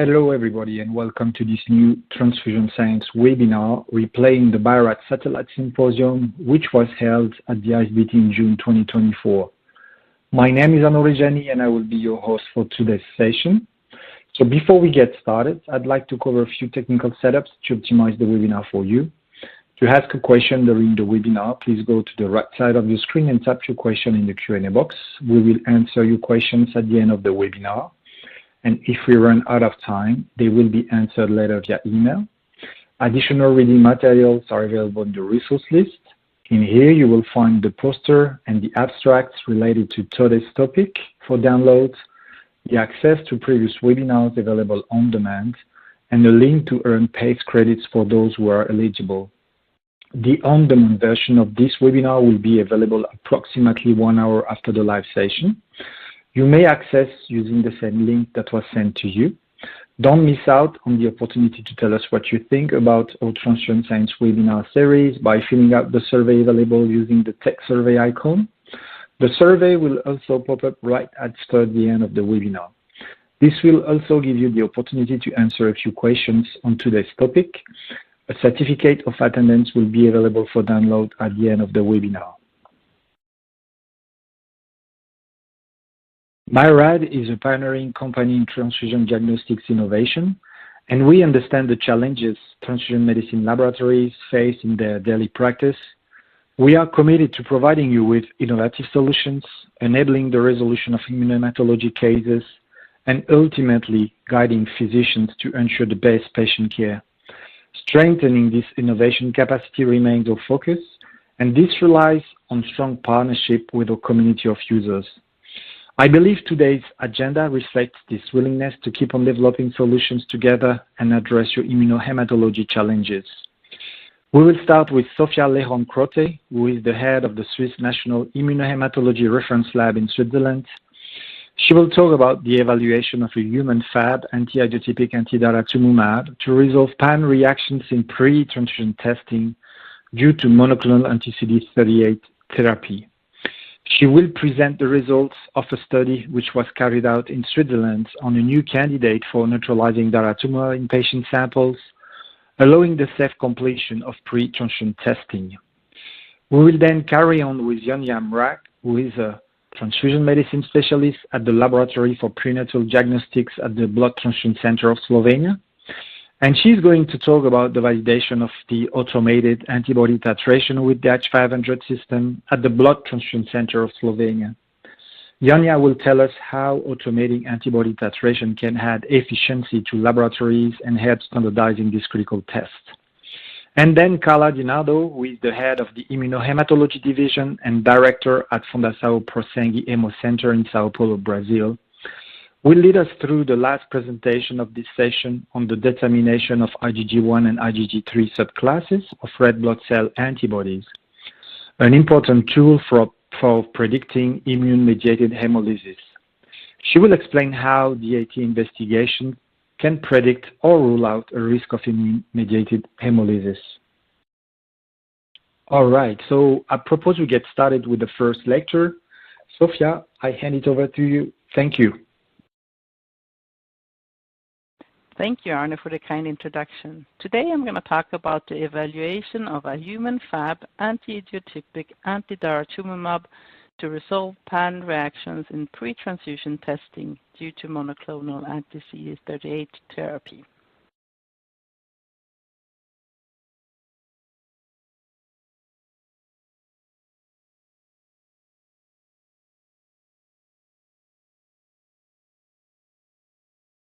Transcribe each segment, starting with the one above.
Hello everybody and welcome to this new Transfusion Science webinar replaying the BIRAT Satellite Symposium which was held at the ISBT in June 2024. My name is Anorijani and I will be your host for today's session. So before we get started, I'd like to cover a few technical setups to optimize the webinar for you. To ask a question during the webinar, please go to the right side of your screen and type your question in the Q&A box. We will answer your questions at the end of the webinar. And if we run out of time, they will be answered later via email. Additional reading materials are available in the resource list. In here, you will find the poster and the abstracts related to today's topic for download, the access to previous webinars available on demand, and a link to earn PACE credits for those who are eligible. The on-demand version of this webinar will be available approximately 1 hour after the live session. You may access using the same link that was sent to you. Don't miss out on the opportunity to tell us what you think about our Transfusion Science webinar series by filling out the survey available using the text survey icon. The survey will also pop up right after the end of the webinar. This will also give you the opportunity to answer a few questions on today's topic. A certificate of attendance will be available for download at the end of the webinar. BIRAD is a pioneering company in transfusion diagnostics innovation, and we understand the challenges transfusion medicine laboratories face in their daily practice. We are committed to providing you with innovative solutions, enabling the resolution of immunohematology cases, and ultimately guiding physicians to ensure the best patient care. Strengthening this innovation capacity remains our focus, and this relies on strong partnership with our community of users. I believe today's agenda reflects this willingness to keep on developing solutions together and address your immunohematology challenges. We will start with Sofia Lejon-Crote, who is the head of the Swiss National Immunohematology Reference Lab in Switzerland. She will talk about the evaluation of a human Fab anti-idiotypic anti-daratumumab to resolve pan reactions in pre-transfusion testing due to monoclonal anti-CD38 therapy. She will present the results of a study which was carried out in Switzerland on a new candidate for neutralizing daratumumab in patient samples, allowing the safe completion of pre-transfusion testing. We will then carry on with Janja Mrak, who is a transfusion medicine specialist at the Laboratory for Prenatal Diagnostics at the Blood Transfusion Center of Slovenia. And she's going to talk about the validation of the automated antibody titration with the H500 system at the Blood Transfusion Center of Slovenia. Janja will tell us how automating antibody titration can add efficiency to laboratories and help standardizing this critical test. And then Carla Dinardo, who is the head of the Immunohematology Division and director at Fundação Prossegue Hemo Center in Sao Paulo, Brazil, will lead us through the last presentation of this session on the determination of IgG1 and IgG3 subclasses of red blood cell antibodies, an important tool for predicting immune-mediated hemolysis. She will explain how DAT investigation can predict or rule out a risk of immune-mediated hemolysis. All right, so I propose we get started with the first lecture. Sofia, I hand it over to you. Thank you. Thank you, Arne, for the kind introduction. Today I'm going to talk about the evaluation of a human Fab anti-idiotypic anti-daratumumab to resolve pan reactions in pre-transfusion testing due to monoclonal anti-CD38 therapy.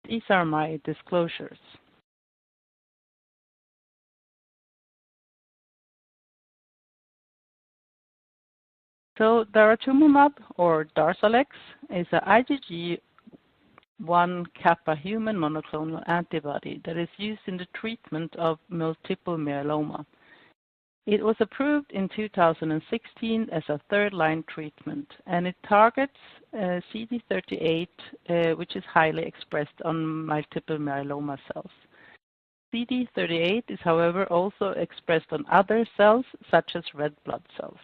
These are my disclosures. So daratumumab, or Darzalex, is an IgG1 kappa human monoclonal antibody that is used in the treatment of multiple myeloma. It was approved in 2016 as a third-line treatment, and it targets CD38, which is highly expressed on multiple myeloma cells. CD38 is, however, also expressed on other cells, such as red blood cells.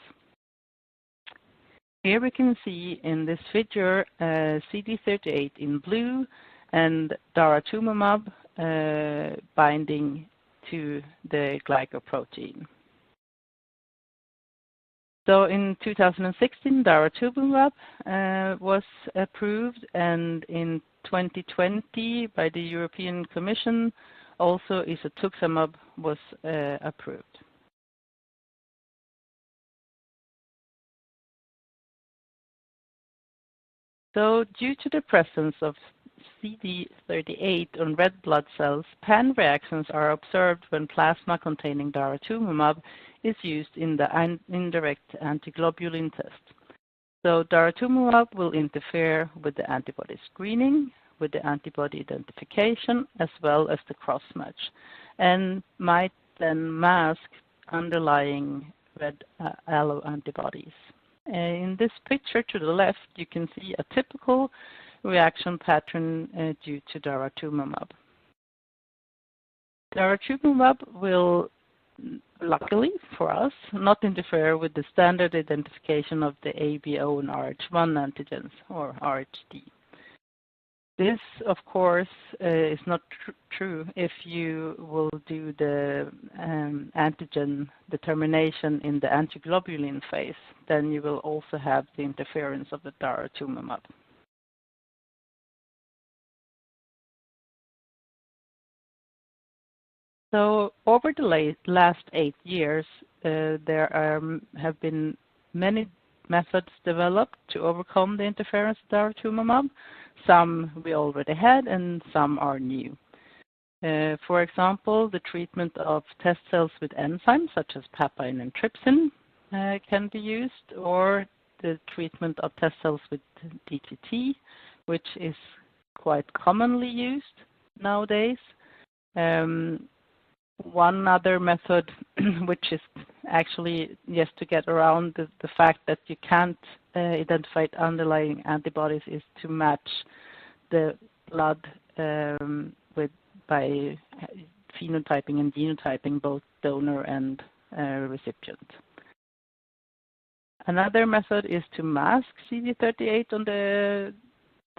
Here we can see in this figure CD38 in blue and daratumumab binding to the glycoprotein. So in 2016, daratumumab was approved, and in 2020 by the European Commission, also isatuximab was approved. So due to the presence of CD38 on red blood cells, pan reactions are observed when plasma containing daratumumab is used in the indirect antiglobulin test. So daratumumab will interfere with the antibody screening, with the antibody identification, as well as the cross-match, and might then mask underlying red alloantibodies. In this picture to the left, you can see a typical reaction pattern due to daratumumab. Daratumumab will, luckily for us, not interfere with the standard identification of the ABO and RH1 antigens, or RHD. This, of course, is not true if you will do the antigen determination in the antiglobulin phase. Then you will also have the interference of the daratumumab. So over the last 8 years, there have been many methods developed to overcome the interference of daratumumab. Some we already had, and some are new. For example, the treatment of test cells with enzymes such as papain and trypsin can be used, or the treatment of test cells with DGT, which is quite commonly used nowadays. One other method, which is actually just to get around the fact that you can't identify underlying antibodies, is to match the blood by phenotyping and genotyping both donor and recipient. Another method is to mask CD38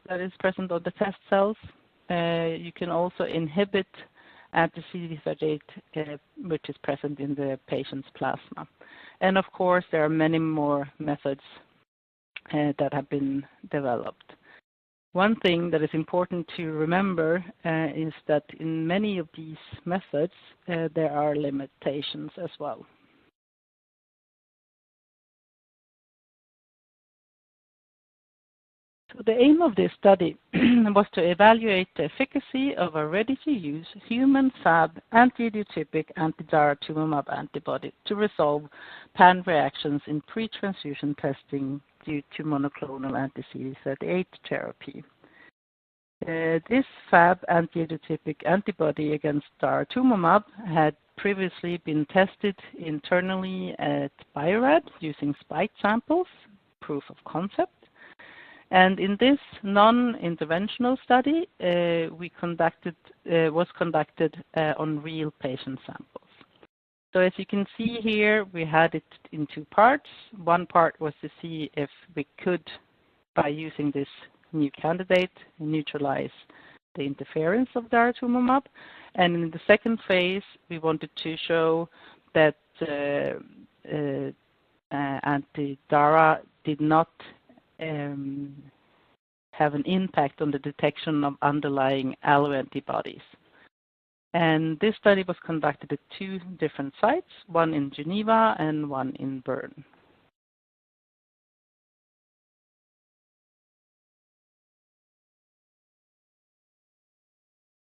that is present on the test cells. You can also inhibit anti-CD38 which is present in the patient's plasma. And of course, there are many more methods that have been developed. One thing that is important to remember is that in many of these methods, there are limitations as well. So the aim of this study was to evaluate the efficacy of a ready-to-use human Fab anti-idiotypic anti-daratumumab antibody to resolve pan reactions in pre-transfusion testing due to monoclonal anti-CD38 therapy. This Fab anti-idiotypic antibody against daratumumab had previously been tested internally at Bio-Rad using spike samples, proof of concept. And in this non-interventional study, was conducted on real patient samples. So as you can see here, we had it in two parts. One part was to see if we could, by using this new candidate, neutralize the interference of daratumumab. And in the second phase, we wanted to show that anti-dara did not have an impact on the detection of underlying alloantibodies. And this study was conducted at two different sites, one in Geneva and one in Bern.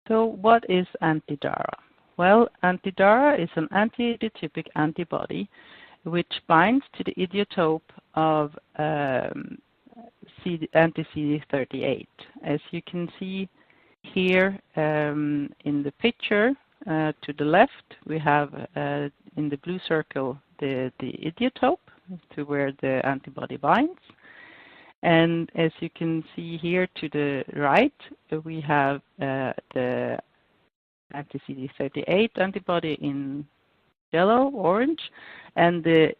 So what is anti-dara? Well, anti-dara is an anti-idiotypic antibody which binds to the idiotope of anti-CD38. As you can see here in the picture to the left, we have in the blue circle the idiotope to where the antibody binds. And as you can see here to the right, we have the anti-CD38 antibody in yellow, orange, and the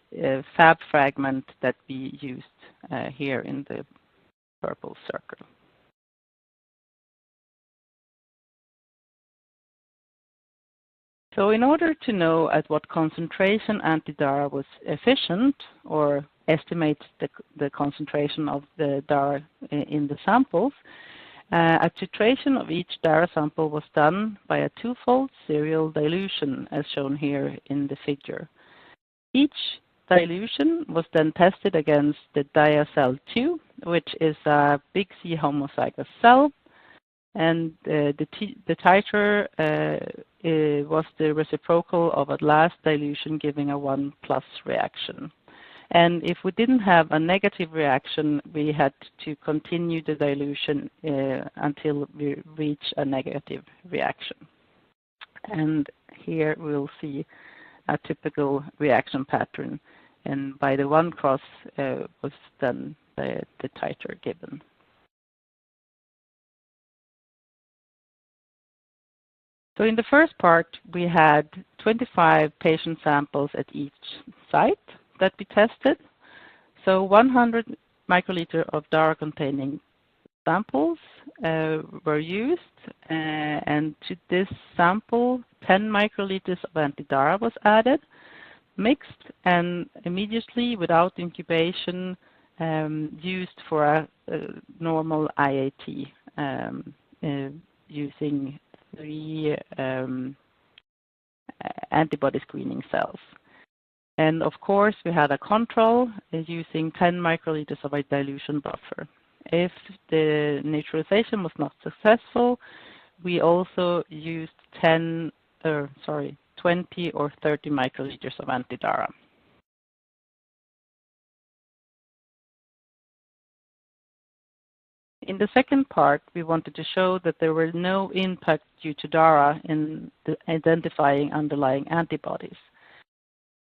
Fab fragment that we used here in the purple circle. So in order to know at what concentration anti-DARA was efficient, or estimate the concentration of the DARA in the samples, a titration of each DARA sample was done by a twofold serial dilution, as shown here in the figure. Each dilution was then tested against the diacell 2, which is a big C homozygous cell, and the titer was the reciprocal of a last dilution giving a 1+ reaction. And if we didn't have a negative reaction, we had to continue the dilution until we reach a negative reaction. And here we'll see a typical reaction pattern. And by the 1 cross was then the titer given. So in the first part, we had 25 patient samples at each site that we tested. So 100 microliter of DARA-containing samples were used, and to this sample, 10 microliters of anti-DARA was added, mixed, and immediately, without incubation, used for a normal IAT using 3 antibody screening cells. And of course, we had a control using 10 microliters of a dilution buffer. If the neutralization was not successful, we also used 20 or 30 microliters of anti-DARA. In the second part, we wanted to show that there were no impact due to DARA in identifying underlying antibodies.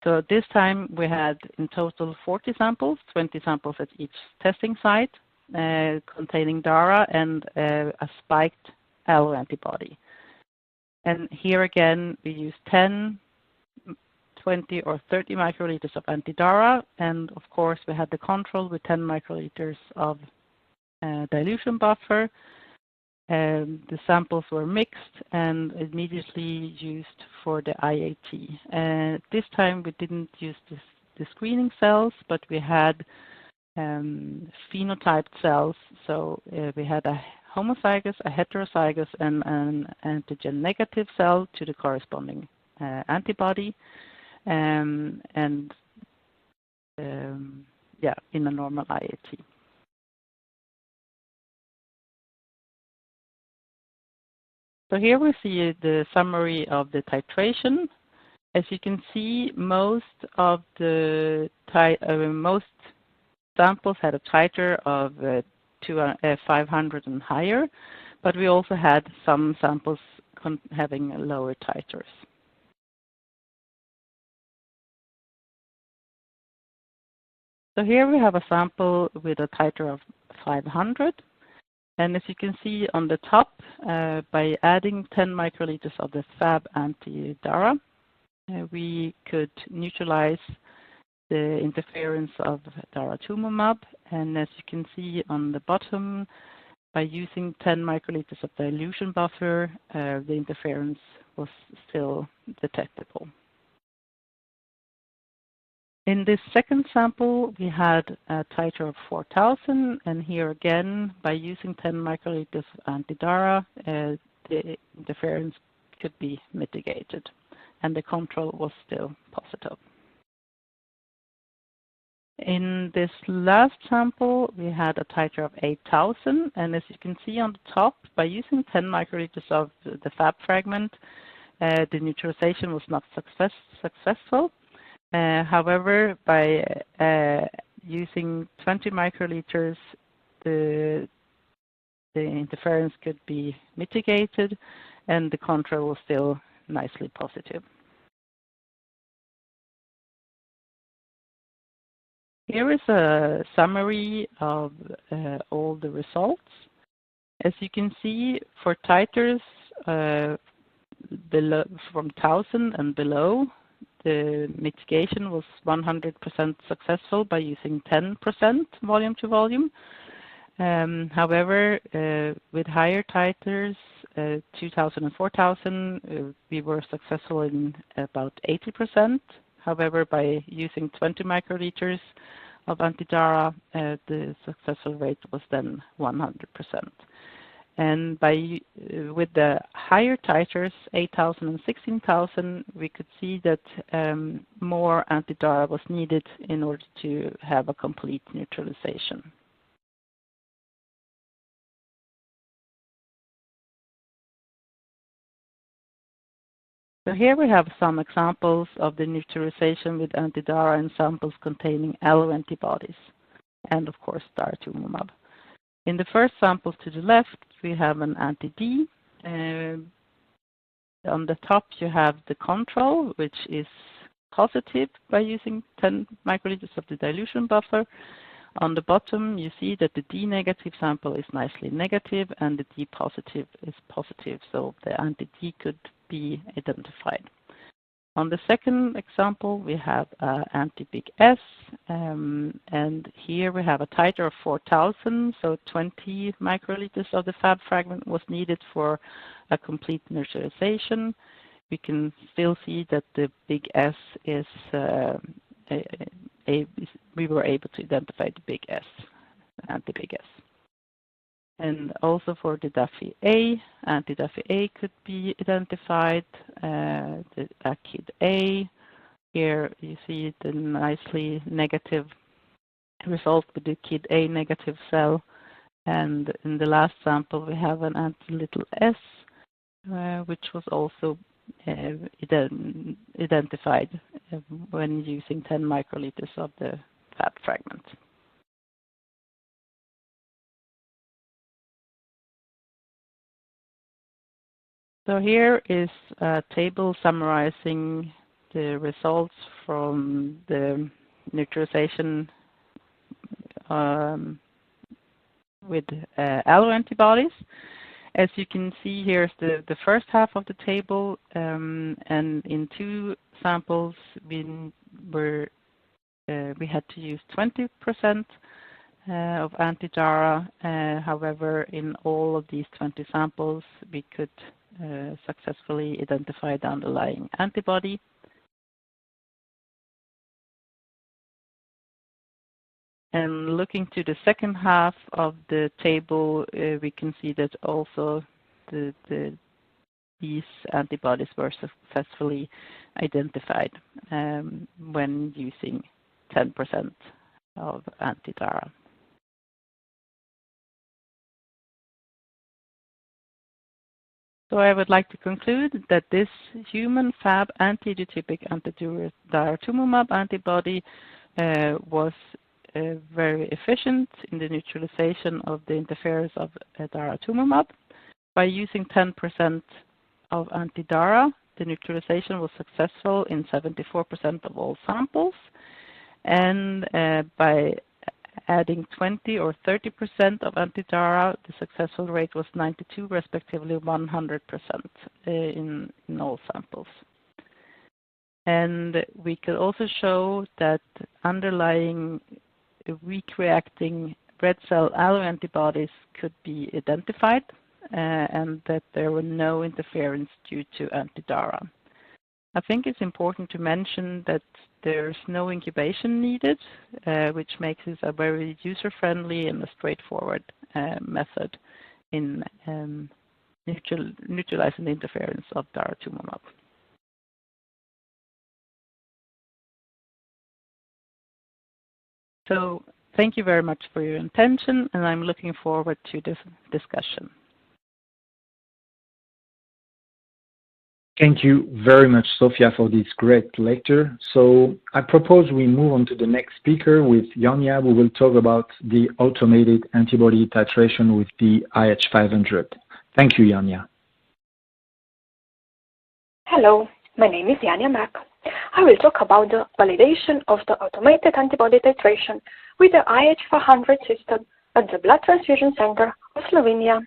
So this time we had in total 40 samples, 20 samples at each testing site, containing DARA and a spiked alloantibody. And here again, we used 10, 20 or 30 microliters of anti-DARA, and of course we had the control with 10 microliters of dilution buffer. The samples were mixed and immediately used for the IAT. This time we didn't use the screening cells, but we had phenotyped cells. So we had a homozygous, a heterozygous, and an antigen-negative cell to the corresponding antibody, in a normal IAT. So here we see the summary of the titration. As you can see, most samples had a titer of 500 and higher, but we also had some samples having lower titers. So here we have a sample with a titer of 500. And as you can see on the top, by adding 10 microliters of the Fab anti-DARA, we could neutralize the interference of daratumumab. And as you can see on the bottom, by using 10 microliters of dilution buffer, the interference was still detectable. In this second sample, we had a titer of 4,000, and here again, by using 10 microliters of anti-DARA, the interference could be mitigated, and the control was still positive. In this last sample, we had a titer of 8,000, and as you can see on the top, by using 10 microliters of the Fab fragment, the neutralization was not successful. However, by using 20 microliters, the interference could be mitigated, and the control was still nicely positive. Here is a summary of all the results. As you can see, for titers below, from 1,000 and below, the mitigation was 100% successful by using 10% volume to volume. However, with higher titers, 2000 and 4000, we were successful in about 80%. However, by using 20 microliters of anti-DARA, the successful rate was then 100%. And with the higher titers, 8000 and 16000, we could see that more anti-DARA was needed in order to have a complete neutralization. So here we have some examples of the neutralization with anti-DARA in samples containing alloantibodies, and of course daratumumab. In the first samples to the left, we have an anti-D. On the top, you have the control, which is positive by using 10 microliters of the dilution buffer. On the bottom, you see that the D negative sample is nicely negative and the D positive is positive, so the anti-D could be identified. On the second example, we have anti-big S, and here we have a titer of 4000, so 20 microliters of the Fab fragment was needed for a complete neutralization. We can still see that the big S is, we were able to identify the big S, anti-big S. And also for the Daffy A, anti-Daffy A could be identified, the KID A. Here you see the nicely negative result with the KID A negative cell. And in the last sample, we have an anti-little s, which was also identified when using 10 microliters of the Fab fragment. So here is a table summarizing the results from the neutralization with alloantibodies. As you can see, here's the first half of the table, and in 2 samples we had to use 20% of anti-DARA. However, in all of these 20 samples, we could successfully identify the underlying antibody. And looking to the second half of the table, we can see that also these antibodies were successfully identified when using 10% of anti-DARA. So I would like to conclude that this human Fab anti-idiotypic anti-daratumumab antibody was very efficient in the neutralization of the interference of daratumumab. By using 10% of anti-DARA, the neutralization was successful in 74% of all samples, and by adding 20 or 30% of anti-DARA, the successful rate was 92, respectively 100% in all samples. And we could also show that underlying weak reacting red cell alloantibodies could be identified, and that there were no interference due to anti-DARA. I think it's important to mention that there's no incubation needed, which makes it a very user-friendly and a straightforward method in neutralizing the interference of daratumumab. So thank you very much for your attention, and I'm looking forward to this discussion. Thank you very much, Sofia, for this great lecture. So I propose we move on to the next speaker with Janja, who will talk about the automated antibody titration with the IH500. Thank you, Janja. Hello, my name is Janja Mak. I will talk about the validation of the automated antibody titration with the IH500 system at the Blood Transfusion Center of Slovenia.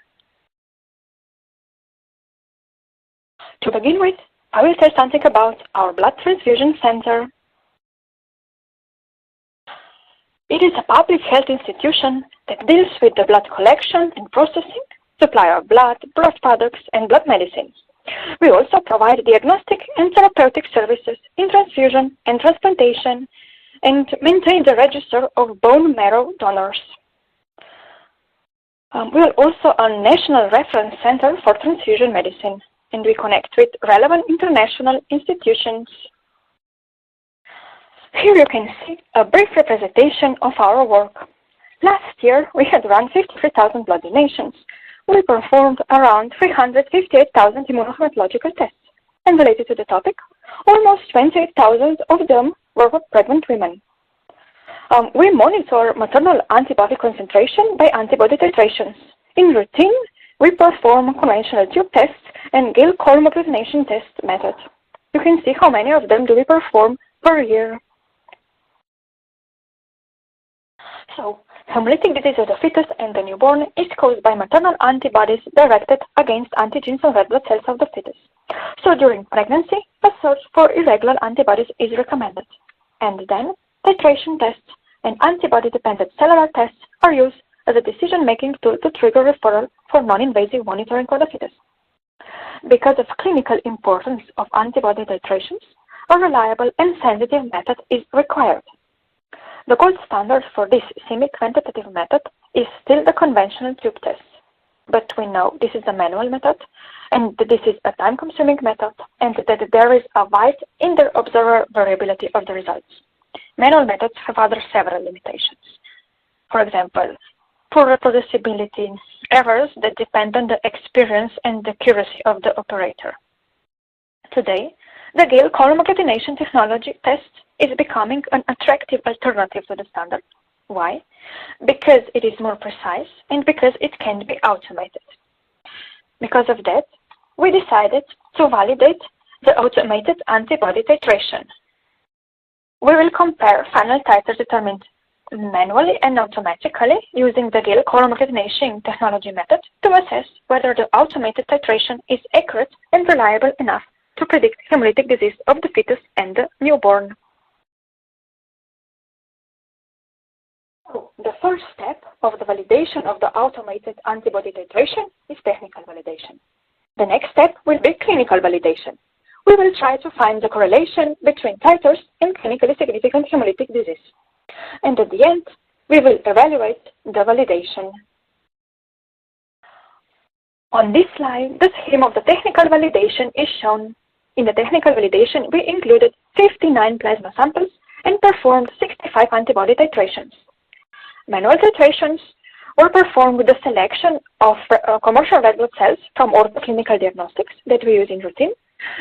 To begin with, I will say something about our Blood Transfusion Center. It is a public health institution that deals with the blood collection and processing supply of blood, blood products, and blood medicines. We also provide diagnostic and therapeutic services in transfusion and transplantation and maintain the register of bone marrow donors. We are also a national reference center for transfusion medicine, and we connect with relevant international institutions. Here you can see a brief representation of our work. Last year, we had run 53,000 blood donations. We performed around 358,000 immunohematological tests, and related to the topic, almost 28,000 of them were for pregnant women. We monitor maternal antibody concentration by antibody titrations. In routine, we perform conventional tube tests and Gale column agglutination test method. You can see how many of them do we perform per year. So, hemolytic disease of the fetus and the newborn is caused by maternal antibodies directed against antigens on red blood cells of the fetus. So during pregnancy, a search for irregular antibodies is recommended. And then, titration tests and antibody-dependent cellular tests are used as a decision-making tool to trigger referral for non-invasive monitoring of the fetus. Because of clinical importance of antibody titrations, a reliable and sensitive method is required. The gold standard for this semi-quantitative method is still the conventional tube test. But we know this is a manual method, and that this is a time-consuming method, and that there is a wide inter-observer variability of the results. Manual methods have other several limitations. For example, poor reproducibility, errors that depend on the experience and accuracy of the operator. Today, the Gale column agglutination technology test is becoming an attractive alternative to the standard. Why? Because it is more precise and because it can be automated. Because of that, we decided to validate the automated antibody titration. We will compare final titers determined manually and automatically using the Gale column agglutination technology method to assess whether the automated titration is accurate and reliable enough to predict hemolytic disease of the fetus and the newborn. The first step of the validation of the automated antibody titration is technical validation. The next step will be clinical validation. We will try to find the correlation between titers and clinically significant hemolytic disease. And at the end, we will evaluate the validation. On this slide, the scheme of the technical validation is shown. In the technical validation, we included 59 plasma samples and performed 65 antibody titrations. Manual titrations were performed with the selection of commercial red blood cells from orthoclinical diagnostics that we use in routine,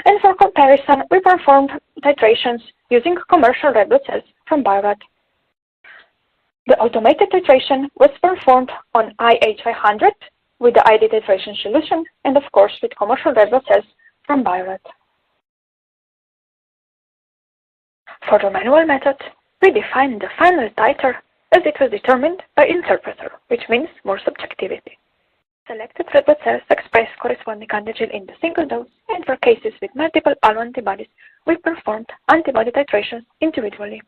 and for comparison, we performed titrations using commercial red blood cells from Biorad. The automated titration was performed on IH500 with the ID titration solution, and of course with commercial red blood cells from Biorad. For the manual method, we defined the final titer as it was determined by interpreter, which means more subjectivity. Selected red blood cells express corresponding antigen in the single dose, and for cases with multiple alloantibodies, we performed antibody titrations individually.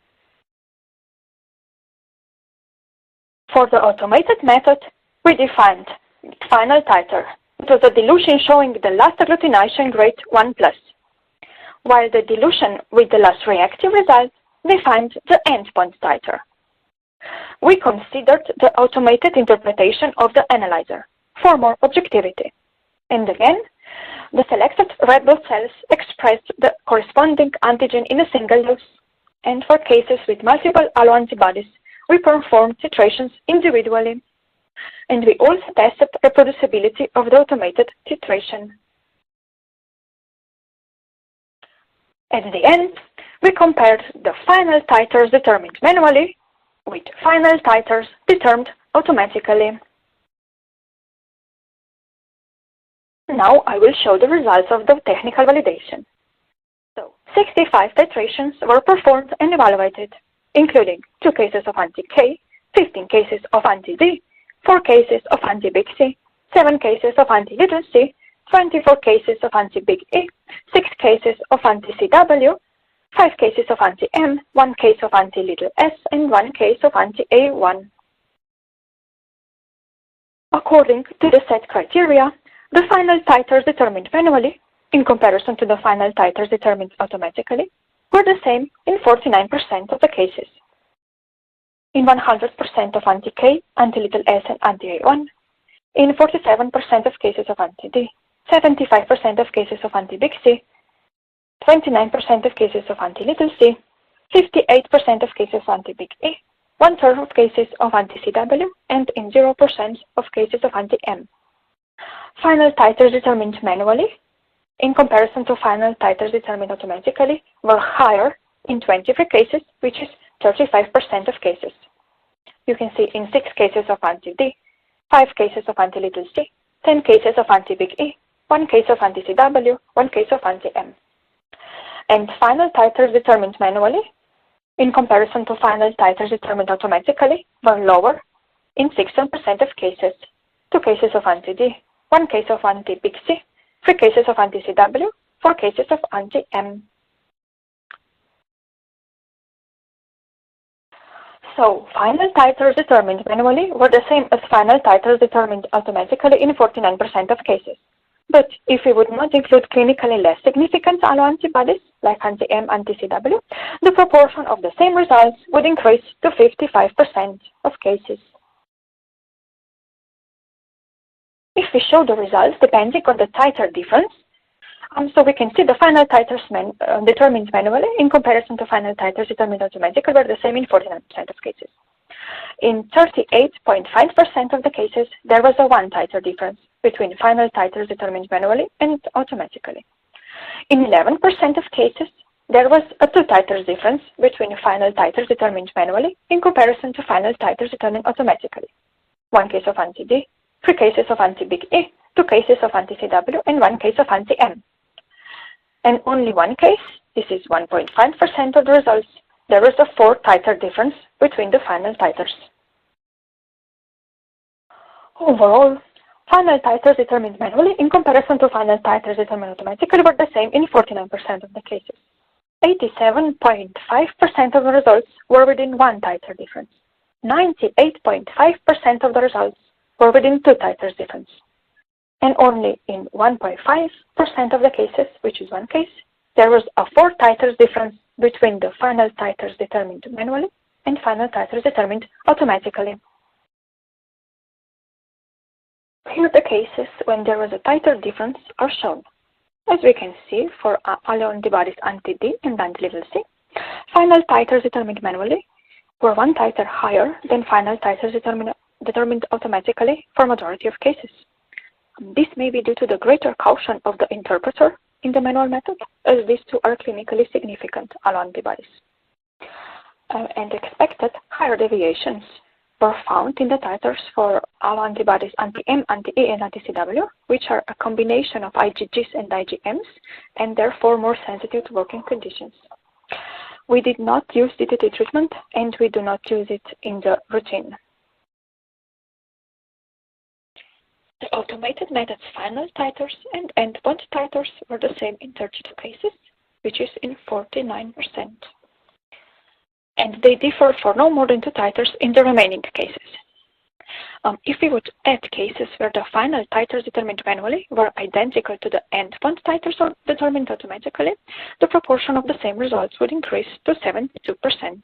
For the automated method, we defined final titer. It was a dilution showing the last agglutination rate 1+. While the dilution with the last reactive result defined the endpoint titer. We considered the automated interpretation of the analyzer for more objectivity. And again, the selected red blood cells expressed the corresponding antigen in a single dose. And for cases with multiple alloantibodies, we performed titrations individually. And we also tested reproducibility of the automated titration. At the end, we compared the final titers determined manually with final titers determined automatically. Now I will show the results of the technical validation. So, 65 titrations were performed and evaluated, including 2 cases of anti-K, 15 cases of anti-D, 4 cases of anti-Big C, 7 cases of anti-little c, 24 cases of anti-Big E, 6 cases of anti-CW, 5 cases of anti-M, 1 case of anti-little s, and 1 case of anti-A1. According to the set criteria, the final titers determined manually, in comparison to the final titers determined automatically, were the same in 49% of the cases. In 100% of anti-K, anti-little s, and anti-A1, in 47% of cases of anti-D, 75% of cases of anti-big C, 29% of cases of anti-little c, 58% of cases of anti-big E, 1/3 of cases of anti-CW, and in 0% of cases of anti-M. Final titers determined manually, in comparison to final titers determined automatically, were higher in 23 cases, which is 35% of cases. You can see in 6 cases of anti-D, 5 cases of anti-little c, 10 cases of anti-big E, 1 case of anti-CW, 1 case of anti-M. And final titers determined manually, in comparison to final titers determined automatically, were lower in 16% of cases, 2 cases of anti-D, 1 case of anti-big C, 3 cases of anti-CW, 4 cases of anti-M. So, final titers determined manually were the same as final titers determined automatically in 49% of cases. But if we would not include clinically less significant alloantibodies, like anti-M, anti-CW, the proportion of the same results would increase to 55% of cases. If we show the results depending on the titer difference, so we can see the final titers determined manually in comparison to final titers determined automatically were the same in 49% of cases. In 38.5% of the cases, there was a 1 titer difference between final titers determined manually and automatically. In 11% of cases, there was a 2 titers difference between final titers determined manually in comparison to final titers determined automatically. 1 case of anti-D, 3 cases of anti-big E, 2 cases of anti-CW, and 1 case of anti-M. And only 1 case, this is 1.5% of the results, there was a 4 titer difference between the final titers. Overall, final titers determined manually in comparison to final titers determined automatically were the same in 49% of the cases. 87.5% of the results were within 1 titer difference. 98.5% of the results were within 2 titers difference. And only in 1.5% of the cases, which is 1 case, there was a 4 titers difference between the final titers determined manually and final titers determined automatically. Here the cases when there was a titer difference are shown. As we can see, for alloantibodies anti-D and anti-little c, final titers determined manually were 1 titer higher than final titers determined automatically for majority of cases. This may be due to the greater caution of the interpreter in the manual method, as these 2 are clinically significant alloantibodies. And expected higher deviations were found in the titers for alloantibodies anti-M, anti-E, and anti-CW, which are a combination of IgGs and IgMs, and therefore more sensitive to working conditions. We did not use DTT treatment, and we do not use it in the routine. The automated method's final titers and endpoint titers were the same in 32 cases, which is in 49%. And they differ for no more than 2 titers in the remaining cases. If we would add cases where the final titers determined manually were identical to the endpoint titers determined automatically, the proportion of the same results would increase to 72%.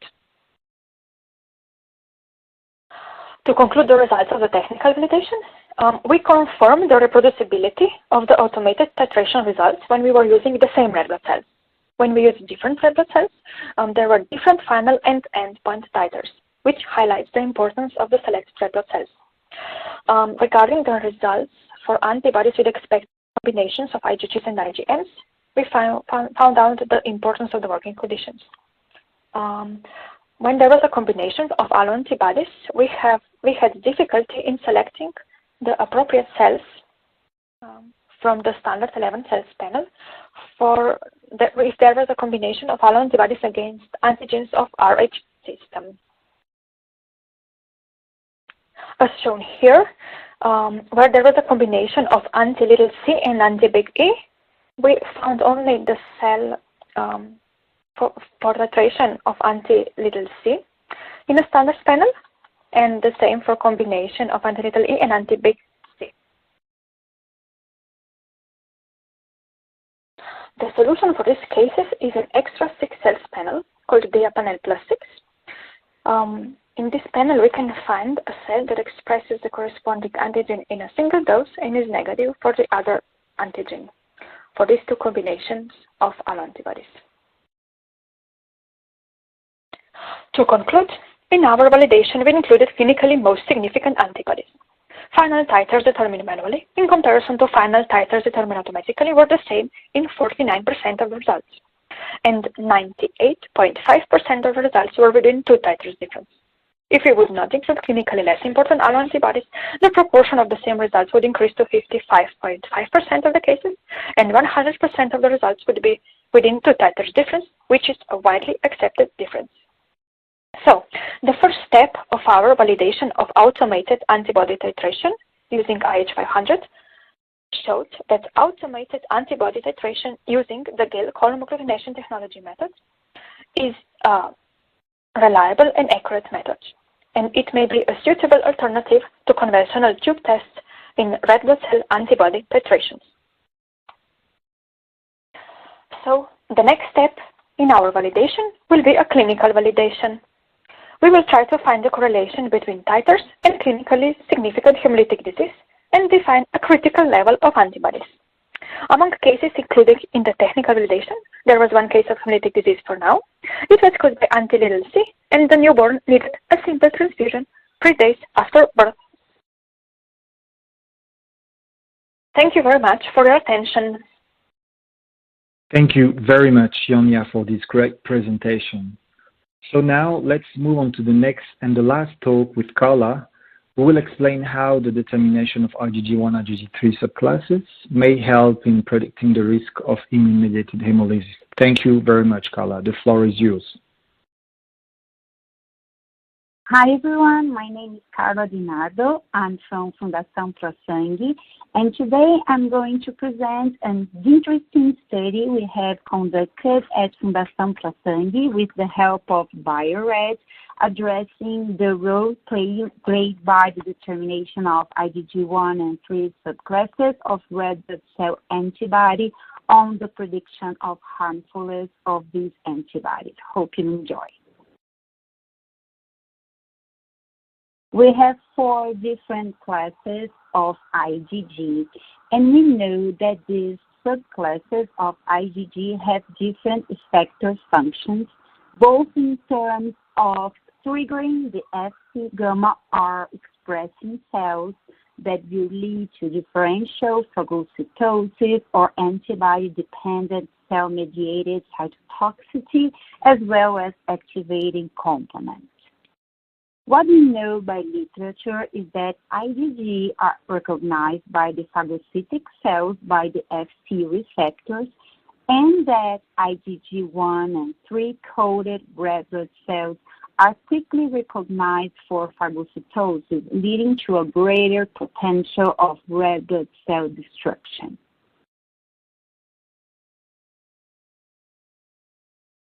To conclude the results of the technical validation, we confirmed the reproducibility of the automated titration results when we were using the same red blood cells. When we used different red blood cells, there were different final and endpoint titers, which highlights the importance of the selected red blood cells. Regarding the results for antibodies with expected combinations of IgGs and IgMs, we found out the importance of the working conditions. When there was a combination of alloantibodies, we had difficulty in selecting the appropriate cells from the standard 11 cells panel if there was a combination of alloantibodies against antigens of Rh system. As shown here, where there was a combination of anti-little c and anti-big E, we found only the cell for titration of anti-little c in the standards panel, and the same for combination of antenatal E and anti-B C. The solution for these cases is an extra 6 cells panel called DEA panel plus 6. In this panel, we can find a cell that expresses the corresponding antigen in a single dose and is negative for the other antigen for these two combinations of alloantibodies. To conclude, in our validation, we included clinically most significant antibodies. Final titers determined manually, in comparison to final titers determined automatically, were the same in 49% of the results, and 98.5% of the results were within 2 titers difference. If we would not include clinically less important alloantibodies, the proportion of the same results would increase to 55.5% of the cases, and 100% of the results would be within 2 titers difference, which is a widely accepted difference. So, the first step of our validation of automated antibody titration using IH500 showed that automated antibody titration using the Gale column agglutination technology method is a reliable and accurate method, and it may be a suitable alternative to conventional tube tests in red blood cell antibody titrations. So, the next step in our validation will be a clinical validation. We will try to find the correlation between titers and clinically significant hemolytic disease and define a critical level of antibodies. Among cases included in the technical validation, there was 1 case of hemolytic disease for now. It was caused by anti-little c, and the newborn needed a simple transfusion 3 days after birth. Thank you very much for your attention. Thank you very much, Ionia, for this great presentation. So now let's move on to the next and the last talk with Carla, who will explain how the determination of IgG1 IgG3 subclasses may help in predicting the risk of immune-mediated hemolysis. Thank you very much, Carla. The floor is yours. Hi everyone, my name is Carla Dinardo. I'm from Fundação ProSangue, and today I'm going to present an interesting study we have conducted at Fundação ProSangue with the help of BioRed, addressing the role played by the determination of IgG1 and 3 subclasses of red blood cell antibody on the prediction of harmfulness of these antibodies. Hope you enjoy. We have 4 different classes of IgG, and we know that these subclasses of IgG have different effector functions, both in terms of triggering the Fc gamma R expressing cells that will lead to differential phagocytosis or antibody-dependent cell-mediated cytotoxicity, as well as activating complements. What we know by literature is that IgG are recognized by the phagocytic cells by the Fc receptors, and that IgG1 and 3 coded red blood cells are quickly recognized for phagocytosis, leading to a greater potential of red blood cell destruction.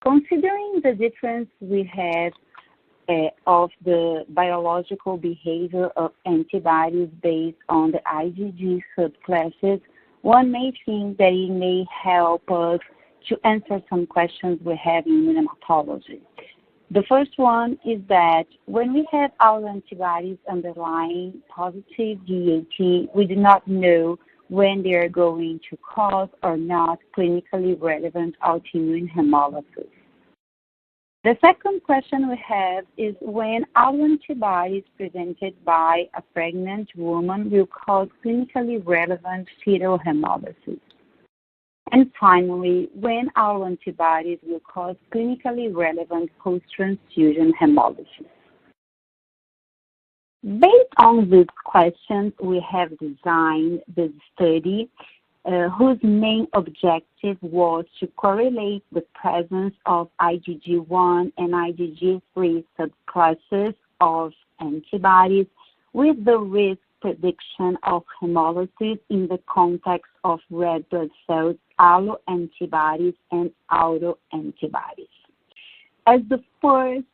Considering the difference we have of the biological behavior of antibodies based on the IgG subclasses, one may think that it may help us to answer some questions we have in immunohematology. The first one is that when we have our antibodies underlying positive DAT, we do not know when they are going to cause or not clinically relevant autoimmune hemolysis. The second question we have is when autoantibodies presented by a pregnant woman will cause clinically relevant fetal hemolysis. And finally, when autoantibodies will cause clinically relevant post-transfusion hemolysis. Based on these questions, we have designed this study whose main objective was to correlate the presence of IgG1 and IgG3 subclasses of antibodies with the risk prediction of hemolysis in the context of red blood cells, alloantibodies, and autoantibodies. As the first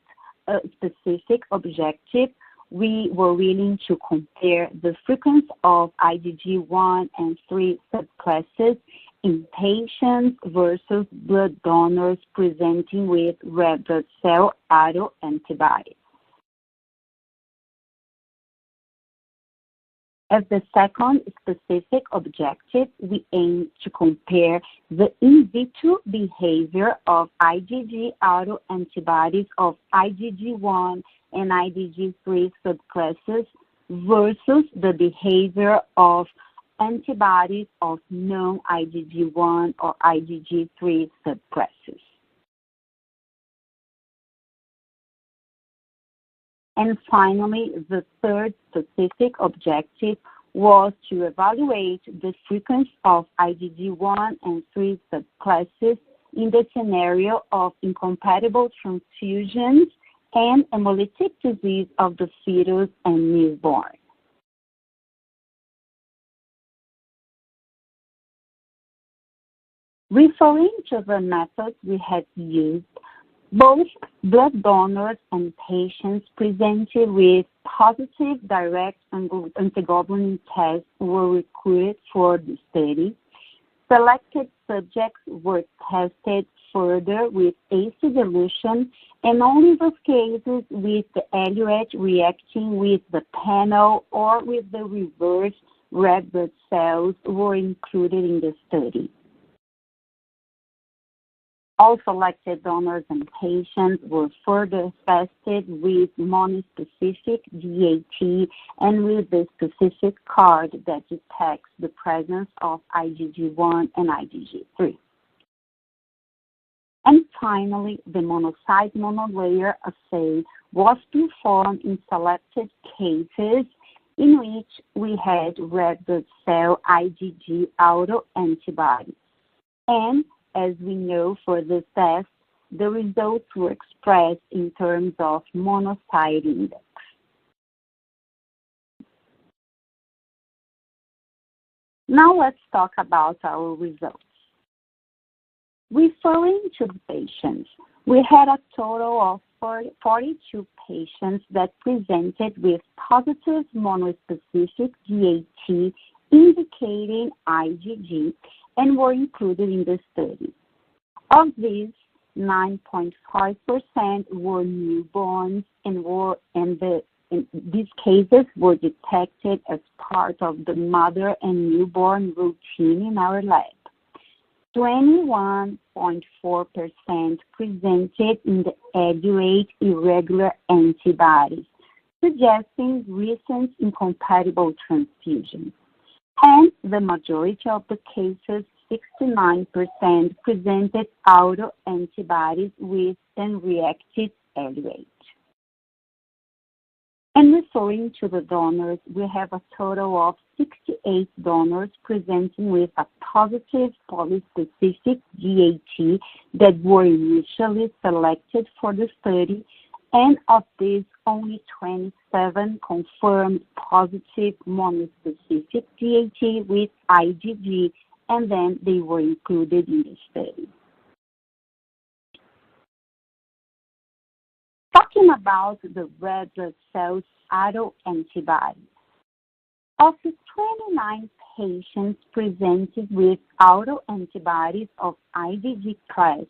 specific objective, we were willing to compare the frequency of IgG1 and 3 subclasses in patients versus blood donors presenting with red blood cell autoantibodies. As the second specific objective, we aim to compare the in vitro behavior of IgG autoantibodies of IgG1 and IgG3 subclasses versus the behavior of antibodies of non-IgG1 or IgG3 subclasses. And finally, the third specific objective was to evaluate the frequency of IgG1 and 3 subclasses in the scenario of incompatible transfusions and hemolytic disease of the fetus and newborn. Referring to the methods we had used, both blood donors and patients presented with positive direct antiglobulin tests were recruited for the study. Selected subjects were tested further with AC dilution, and only those cases with the eluate reacting with the panel or with the reverse red blood cells were included in the study. All selected donors and patients were further tested with monospecific DAT and with the specific card that detects the presence of IgG1 and IgG3. And finally, the monocyte monolayer assay was performed in selected cases in which we had red blood cell IgG autoantibodies. And as we know for this test, the results were expressed in terms of monocyte index. Now let's talk about our results. Referring to the patients, we had a total of 42 patients that presented with positive monospecific DAT indicating IgG and were included in the study. Of these, 9.5% were newborns and these cases were detected as part of the mother and newborn routine in our lab. 21.4% presented in the eluate irregular antibodies, suggesting recent incompatible transfusions. And the majority of the cases, 69%, presented autoantibodies with unreacted eluate. And referring to the donors, we have a total of 68 donors presenting with a positive polyspecific DAT that were initially selected for the study, and of these, only 27 confirmed positive monospecific DAT with IgG, and then they were included in the study. Talking about the red blood cells autoantibodies, of the 29 patients presented with autoantibodies of IgG class,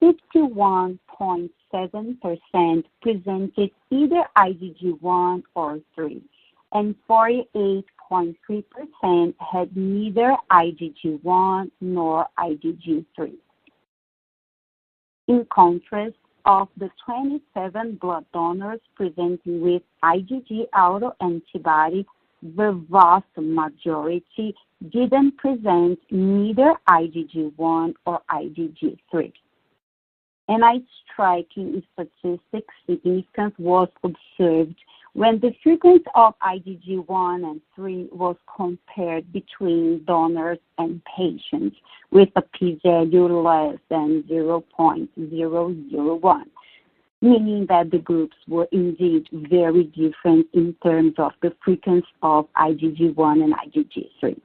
51.7% presented either IgG1 or 3, and 48.3% had neither IgG1 nor IgG3. In contrast, of the 27 blood donors presenting with IgG autoantibody, the vast majority didn't present neither IgG1 or IgG3. And a striking statistic significance was observed when the frequency of IgG1 and 3 was compared between donors and patients with a p-value less than 0.001, meaning that the groups were indeed very different in terms of the frequency of IgG1 and IgG3.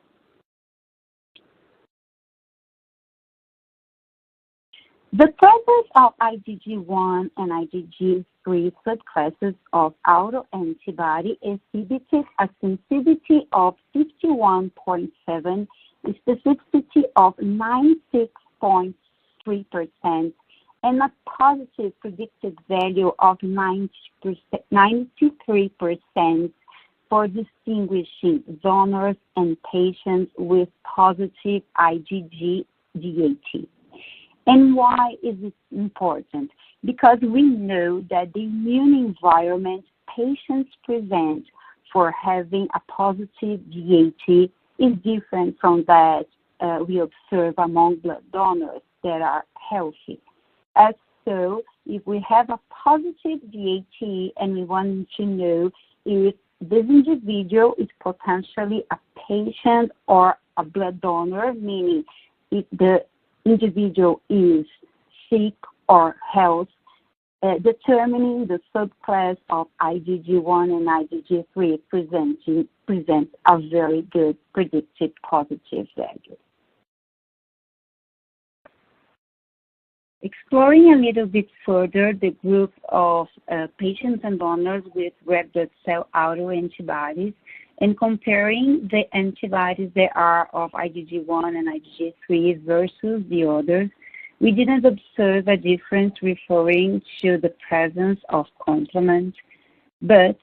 The presence of IgG1 and IgG3 IgG3 subclasses of autoantibody exhibited a sensitivity of 51.7, specificity of 96.3%, and a positive predicted value of 93% for distinguishing donors and patients with positive IgG DAT. And why is it important? Because we know that the immune environment patients present for having a positive DAT is different from that we observe among blood donors that are healthy. As so, if we have a positive DAT and we want to know if this individual is potentially a patient or a blood donor, meaning if the individual is sick or healthy, determining the subclass of IgG1 and IgG3 presents a very good predicted positive value. Exploring a little bit further the group of patients and donors with red blood cell autoantibodies and comparing the antibodies that are of IgG1 and IgG3 versus the others, we didn't observe a difference referring to the presence of complement, but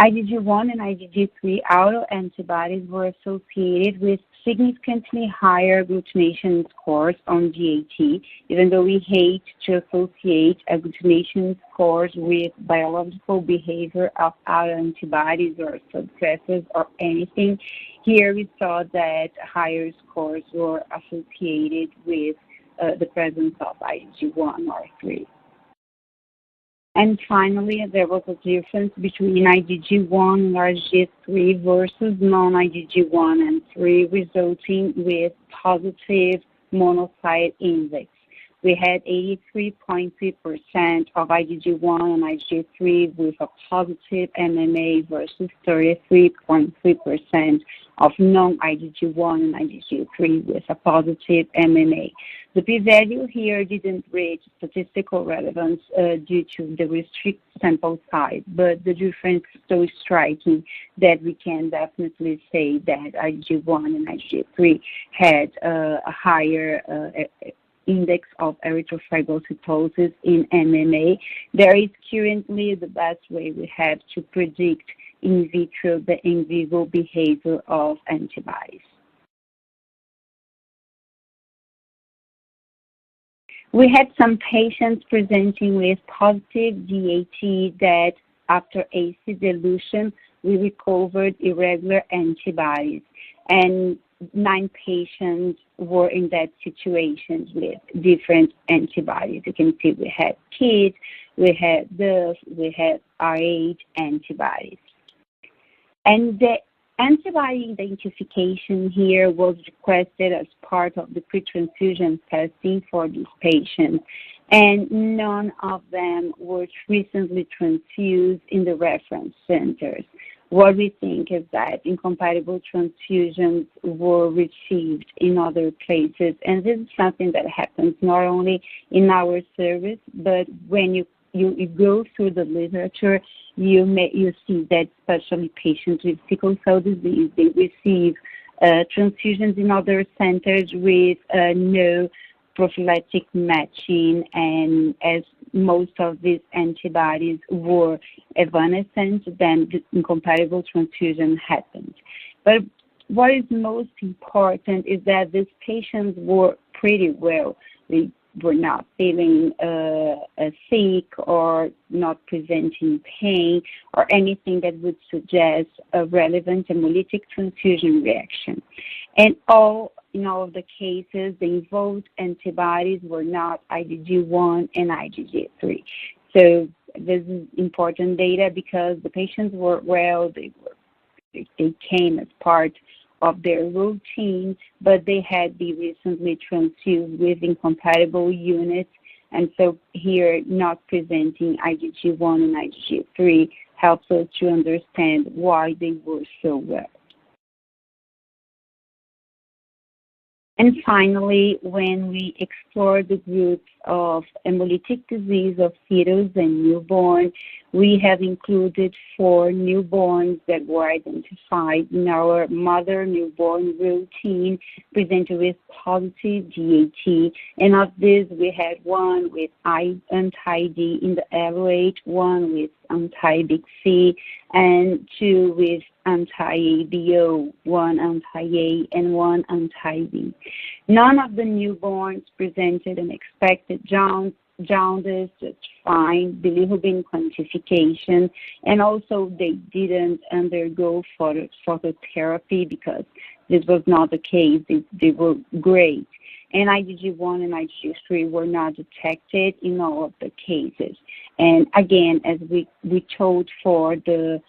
IgG1 and IgG3 autoantibodies were associated with significantly higher agglutination scores on DAT, even though we hate to associate agglutination scores with biological behavior of autoantibodies or subclasses or anything. Here we saw that higher scores were associated with the presence of IgG1 or 3. And finally, there was a difference between IgG1 and IgG3 versus non-IgG1 and 3, resulting with positive monocyte index. We had 83.3% of IgG1 and IgG3 with a positive MMA versus 33.3% of non-IgG1 and IgG3 with a positive MMA. The p-value here didn't reach statistical relevance due to the restricted sample size, but the difference is so striking that we can definitely say that IgG1 and IgG3 had a higher index of erythrophagocytosis in MMA. There is currently the best way we have to predict in vitro the in vivo behavior of antibodies. We had some patients presenting with positive DAT that after AC dilution, we recovered irregular antibodies, and 9 patients were in that situation with different antibodies. You can see we had KIT, we had DUF, we had RH antibodies. And the antibody identification here was requested as part of the pre-transfusion testing for these patients, and none of them were recently transfused in the reference centers. What we think is that incompatible transfusions were received in other places, and this is something that happens not only in our service, but when you go through the literature, you see that especially patients with sickle cell disease, they receive transfusions in other centers with no prophylactic matching, and as most of these antibodies were evanescent, then the incompatible transfusion happened. But what is most important is that these patients were pretty well. They were not feeling sick or not presenting pain or anything that would suggest a relevant hemolytic transfusion reaction. And in all of the cases, the involved antibodies were not IgG1 and IgG3. So this is important data because the patients were well, they came as part of their routine, but they had been recently transfused with incompatible units, and so here not presenting IgG1 and IgG3 helps us to understand why they were so well. And finally, when we explore the groups of hemolytic disease of fetus and newborn, we have included 4 newborns that were identified in our mother newborn routine presented with positive DAT. And of these, we had 1 with anti-D in the LOH, 1 with anti-Big C, and 2 with anti-ABO, 1 anti-A, and 1 anti-B. None of the newborns presented an expected jaundice, just fine bilirubin quantification, and also they didn't undergo phototherapy because this was not the case. They were great. And IgG1 and IgG3 were not detected in all of the cases. And again, as we told for the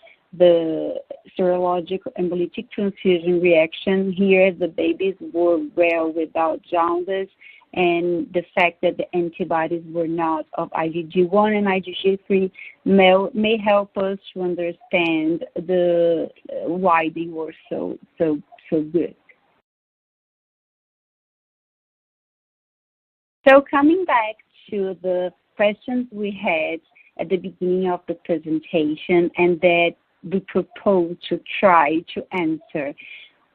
serologic hemolytic transfusion reaction here, the babies were well without jaundice, and the fact that the antibodies were not of IgG1 and IgG3 may help us to understand why they were so good. So coming back to the questions we had at the beginning of the presentation and that we propose to try to answer.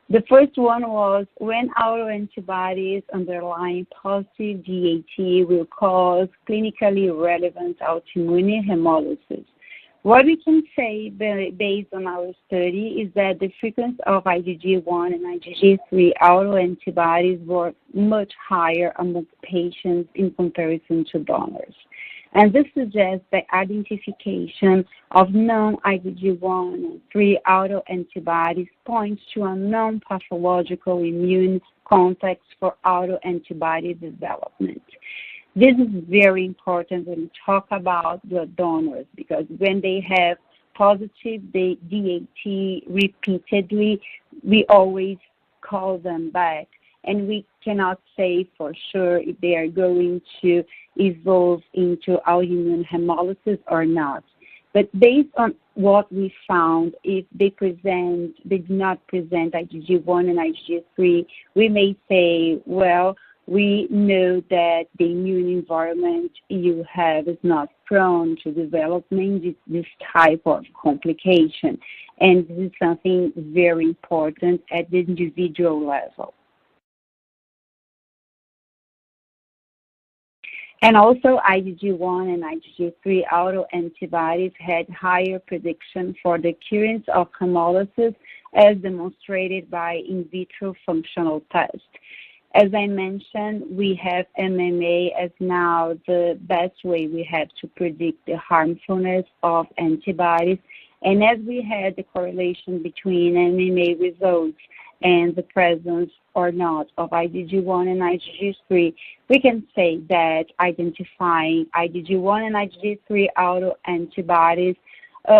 The first one was when autoantibodies underlying positive DAT will cause clinically relevant autoimmune hemolysis. What we can say based on our study is that the frequency of IgG1 and IgG3 autoantibodies were much higher among patients in comparison to donors. And this suggests that identification of non-IgG1 and 3 autoantibodies points to a non-pathological immune context for autoantibody development. This is very important when we talk about blood donors, because when they have positive DAT repeatedly, we always call them back. And we cannot say for sure if they are going to evolve into autoimmune hemolysis or not. But based on what we found, if they do not present IgG1 and IgG3, we may say, well, we know that the immune environment you have is not prone to developing this type of complication. And this is something very important at the individual level. And also IgG1 and IgG3 autoantibodies had higher prediction for the occurrence of hemolysis as demonstrated by in vitro functional tests. As I mentioned, we have MMA as now the best way we have to predict the harmfulness of antibodies. And as we had the correlation between MMA results and the presence or not of IgG1 and IgG3, we can say that identifying IgG1 and IgG3 autoantibodies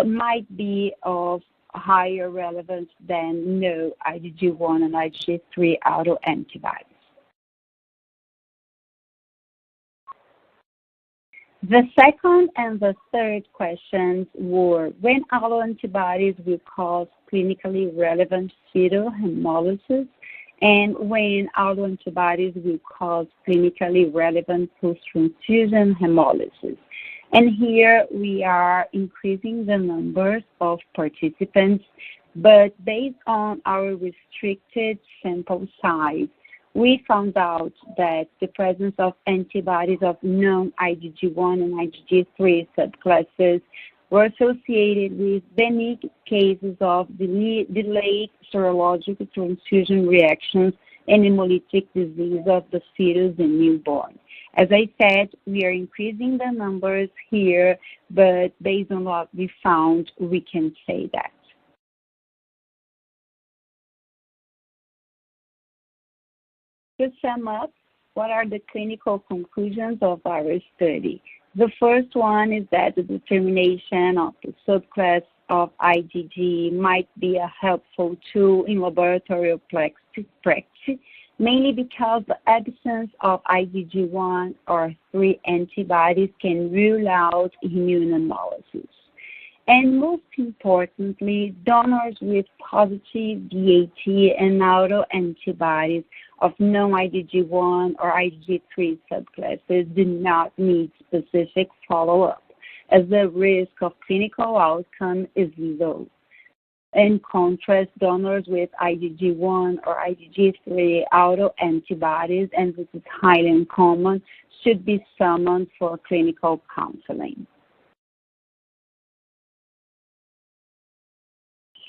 might be of higher relevance than no IgG1 and IgG3 autoantibodies. The second and the third questions were when autoantibodies will cause clinically relevant fetal hemolysis and when autoantibodies will cause clinically relevant post-transfusion hemolysis. And here we are increasing the numbers of participants, but based on our restricted sample size, we found out that the presence of antibodies of non-IgG1 and IgG3 subclasses were associated with many cases of delayed serologic transfusion reactions and hemolytic disease of the fetus and newborn. As I said, we are increasing the numbers here, but based on what we found, we can say that. To sum up, what are the clinical conclusions of our study? The first one is that the determination of the subclass of IgG might be a helpful tool in laboratory practice, mainly because the absence of IgG1 or 3 antibodies can rule out immune hemolysis. And most importantly, donors with positive DAT and autoantibodies of non-IgG1 or IgG3 subclasses do not need specific follow-up, as the risk of clinical outcome is low. In contrast, donors with IgG1 or IgG3 autoantibodies, and this is highly uncommon, should be summoned for clinical counseling.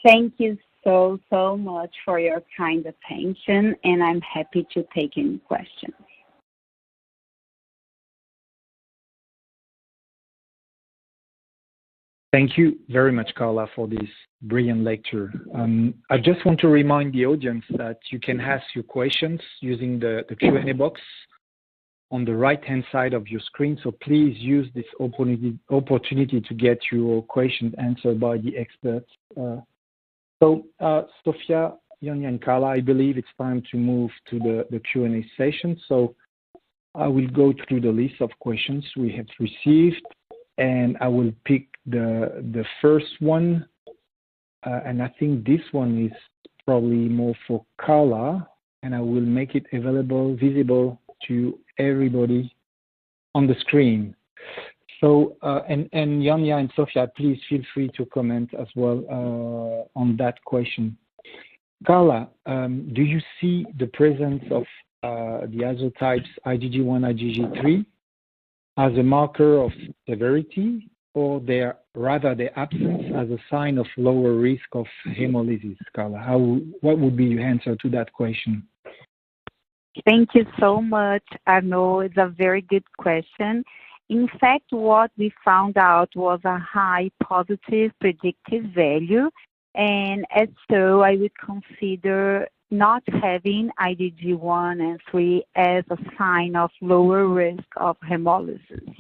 Thank you so much for your kind attention, and I'm happy to take any questions. Thank you very much, Carla, for this brilliant lecture. I just want to remind the audience that you can ask your questions using the Q&A box on the right-hand side of your screen. So please use this opportunity to get your questions answered by the experts. Sofia, Yanya, and Carla, I believe it's time to move to the Q&A session. So I will go through the list of questions we have received, and I will pick the first one. And I think this one is probably more for Carla, and I will make it visible to everybody on the screen. So, and Yanya and Sofia, please feel free to comment as well on that question. Carla, do you see the presence of the isotypes IgG1, IgG3 as a marker of severity, or rather their absence as a sign of lower risk of hemolysis? Carla, what would be your answer to that question? Thank you so much, Arnaud. It's a very good question. In fact, what we found out was a high positive predictive value, and as so, I would consider not having IgG1 and 3 as a sign of lower risk of hemolysis.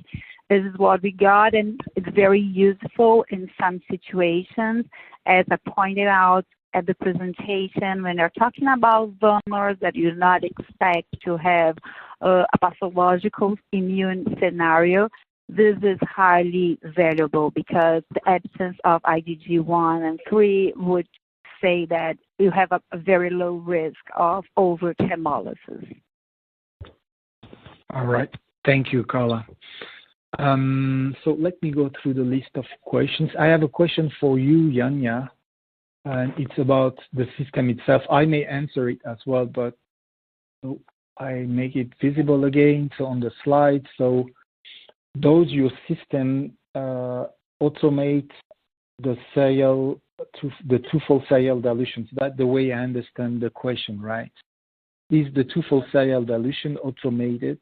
This is what we got, and it's very useful in some situations. As I pointed out at the presentation, when they're talking about donors that you do not expect to have a pathological immune scenario, this is highly valuable because the absence of IgG1 and 3 would say that you have a very low risk of overt hemolysis. All right. Thank you, Carla. So let me go through the list of questions. I have a question for you, Yanya, and it's about the system itself. I may answer it as well, but I make it visible again. So on the slide, so does your system automate the twofold serial dilution? So that's the way I understand the question, right? Is the twofold serial dilution automated?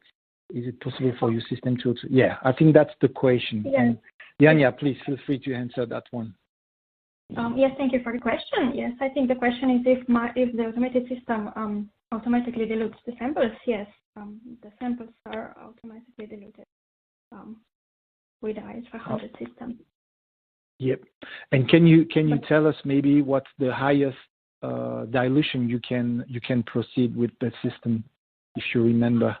Is it possible for your system to? Yeah, I think that's the question. Yes. And Yanya, please feel free to answer that one. Yes, thank you for the question. Yes, I think the question is if the automated system automatically dilutes the samples. Yes, the samples are automatically diluted with the IS-100 system. Yep. And can you tell us maybe what's the highest dilution you can proceed with the system, if you remember?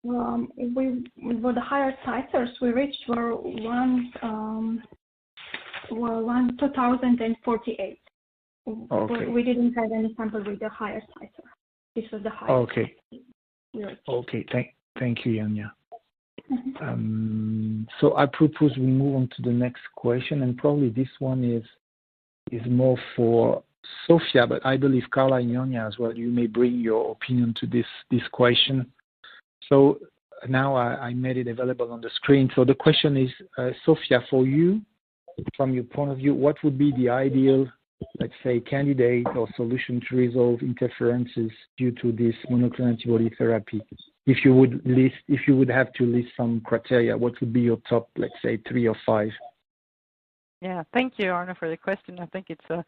With the higher titers we reached were 2048. Okay. We didn't have any sample with the higher titer. This was the highest. Okay. Okay. Thank you, Yanya. Mm-hmm. So I propose we move on to the next question, and probably this one is more for Sofia, but I believe Carla and Yanya as well, you may bring your opinion to this question. So now I made it available on the screen. So the question is, Sofia, for you, from your point of view, what would be the ideal, let's say, candidate or solution to resolve interferences due to this monoclonal antibody therapy? If you would have to list some criteria, what would be your top, let's say, 3 or 5? Yeah, thank you, Arno, for the question. I think it's a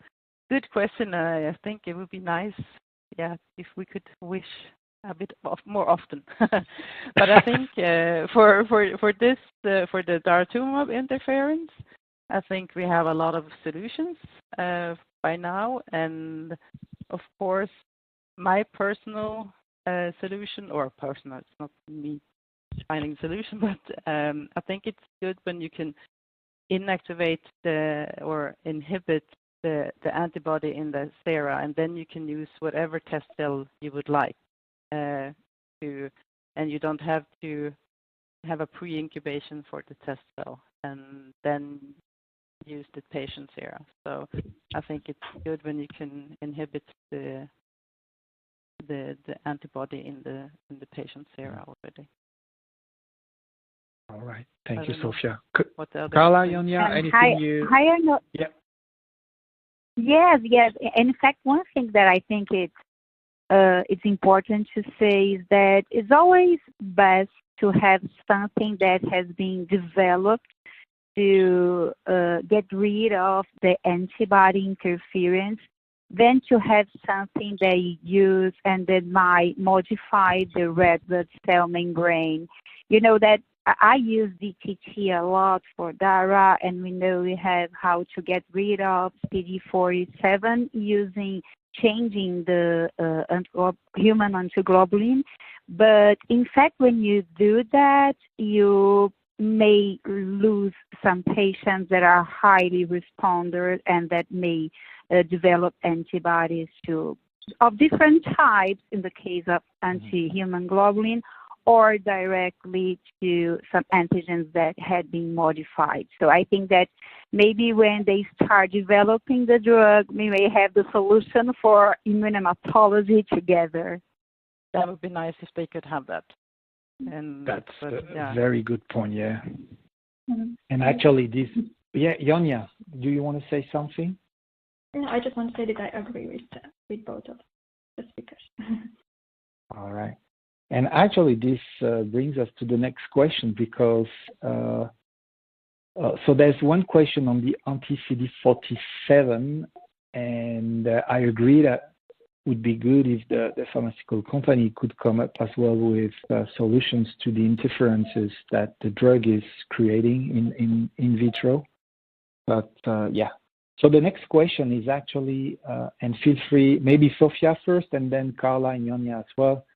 good question. I think it would be nice, if we could wish a bit more often. But I think for the daratumumab interference, I think we have a lot of solutions by now, and of course, my personal solution, it's not me finding a solution, but I think it's good when you can inactivate or inhibit the antibody in the sera, and then you can use whatever test cell you would like and you don't have to have a pre-incubation for the test cell and then use the patient sera. So I think it's good when you can inhibit the antibody in the patient sera already. All right. Thank you, Sofia. Carla, Ionia, anything you... Yeah. Yes. In fact, one thing that I think it's important to say is that it's always best to have something that has been developed to get rid of the antibody interference than to have something that you use and that might modify the red blood cell membrane. You know that I use DTT a lot for DARA, and we know we have how to get rid of CD47 using changing the human antiglobulin. But in fact, when you do that, you may lose some patients that are highly responders and that may develop antibodies of different types in the case of anti-human globulin, or directly to some antigens that had been modified. So I think that maybe when they start developing the drug, we may have the solution for immunohematology together. That would be nice if they could have that. That's a very good point, yeah. Mm-hmm. And actually Ionia, do you want to say something? Yeah, I just want to say that I agree with both of the speakers. All right. And actually, this brings us to the next question, because so there's one question on the anti-CD47, and I agree that would be good if the pharmaceutical company could come up as well with solutions to the interferences that the drug is creating in vitro. But yeah. So the next question is actually, and feel free, maybe Sofia first, and then Carla and Ionia as well.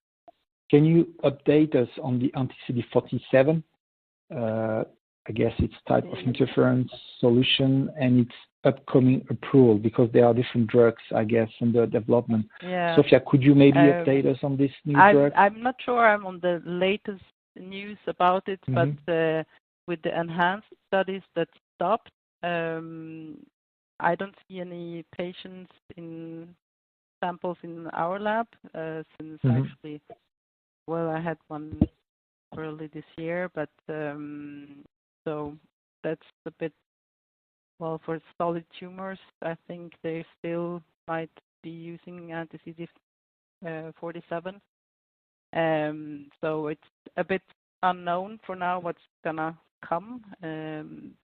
Can you update us on the anti-CD47? I guess it's type of interference solution and its upcoming approval, because there are different drugs, I guess, under development. Yeah. Sofia, could you maybe update us on this new drug? I'm not sure I'm on the latest news about it, but with the enhanced studies that stopped, I don't see any patients in samples in our lab since actually. Well, I had one early this year, but so that's a bit, well, for solid tumors, I think they still might be using anti-CD47. So it's a bit unknown for now what's gonna come.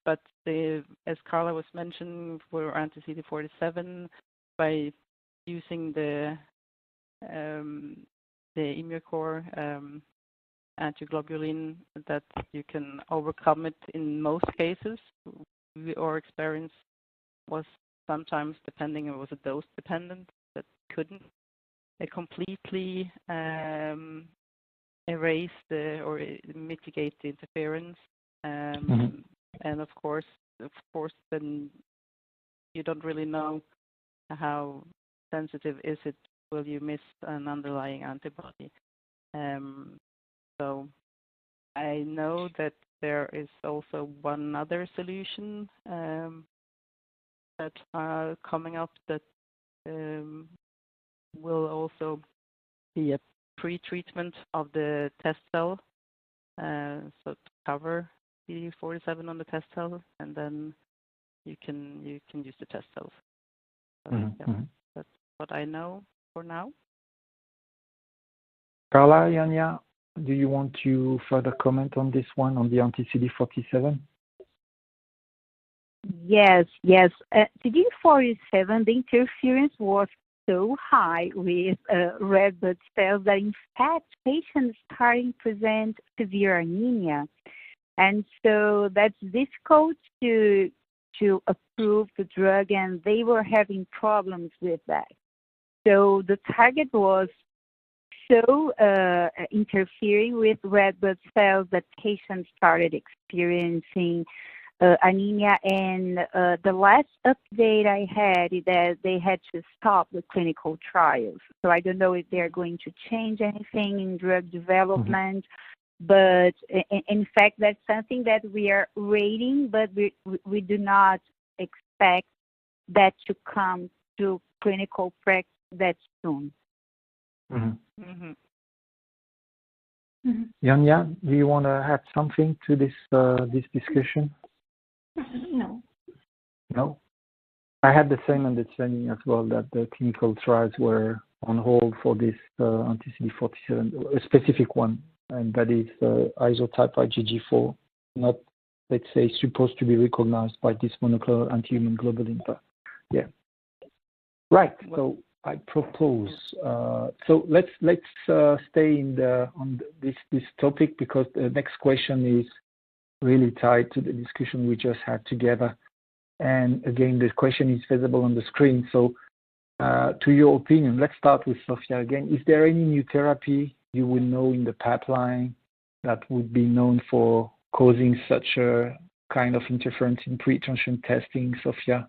But as Carla was mentioning, for anti-CD47, by using the Immucor antiglobulin, that you can overcome it in most cases. Our experience was sometimes, depending, it was a dose dependent, that couldn't completely erase or mitigate the interference. And of course, then you don't really know how sensitive is it. Will you miss an underlying antibody? So I know that there is also one other solution that are coming up that will also be a pre-treatment of the test cell, so to cover CD47 on the test cell, and then you can use the test cells. So, that's what I know for now. Carla, Ionia, do you want to further comment on this one, on the anti-CD47? Yes. CD47, the interference was so high with red blood cells that in fact patients starting to present severe anemia. And so that's difficult to approve the drug, and they were having problems with that. So the target was so interfering with red blood cells that patients started experiencing anemia, and the last update I had is that they had to stop the clinical trials. So I don't know if they're going to change anything in drug development, but in fact, that's something that we are waiting, but we do not expect that to come to clinical practice that soon. Yanya, do you want to add something to this this discussion? No. No. I had the same understanding as well, that the clinical trials were on hold for this anti-CD47, a specific one, and that is isotype IgG4, not, let's say, supposed to be recognized by this monoclonal anti-human globulin. But yeah, right. So I propose. So let's stay on this topic, because the next question is really tied to the discussion we just had together. And again, the question is visible on the screen. So to your opinion, let's start with Sofia again. Is there any new therapy you will know in the pipeline that would be known for causing such a kind of interference in pre-transfusion testing, Sofia?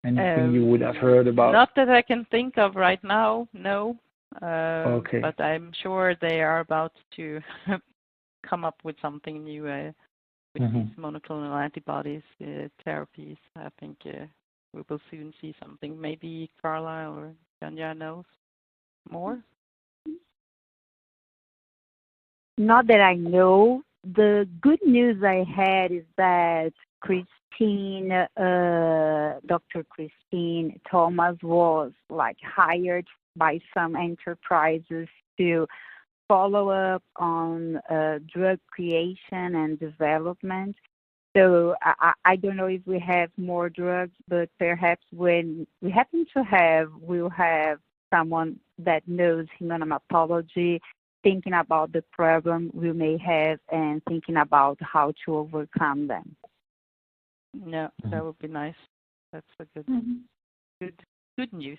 Anything you would have heard about? Not that I can think of right now, no. Okay. But I'm sure they are about to come up with something new with these monoclonal antibodies therapies. I think we will soon see something. Maybe Carla or Janja knows more? Not that I know. The good news I had is that Dr. Christine Thomas was hired by some enterprises to follow up on drug creation and development. So I don't know if we have more drugs, but perhaps when we happen to have, we'll have someone that knows immunohematology thinking about the problem we may have and thinking about how to overcome them. Yeah, that would be nice. That's a good news.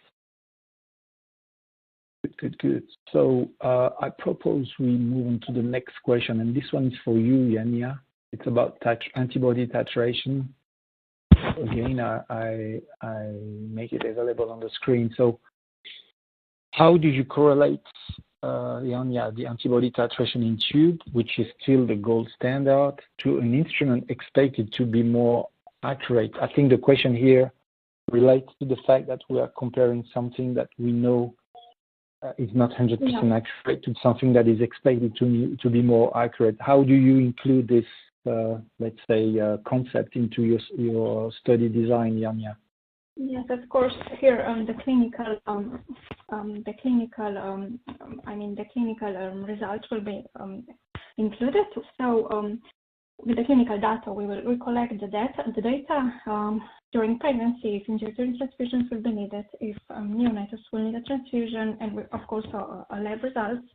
Good. So I propose we move on to the next question, and this one is for you, Yanya. It's about antibody titration. Again, I make it available on the screen. So how do you correlate, Yanya, the antibody titration in tube, which is still the gold standard, to an instrument expected to be more accurate? I think the question here relates to the fact that we are comparing something that we know is not 100% accurate to something that is expected to be more accurate. How do you include this, let's say, concept into your study design, Yanya? Yes, of course. Here, the clinical results will be included. So, with the clinical data, we will collect the data during pregnancy, if injection transfusions will be needed, if neonates will need a transfusion, and of course lab results,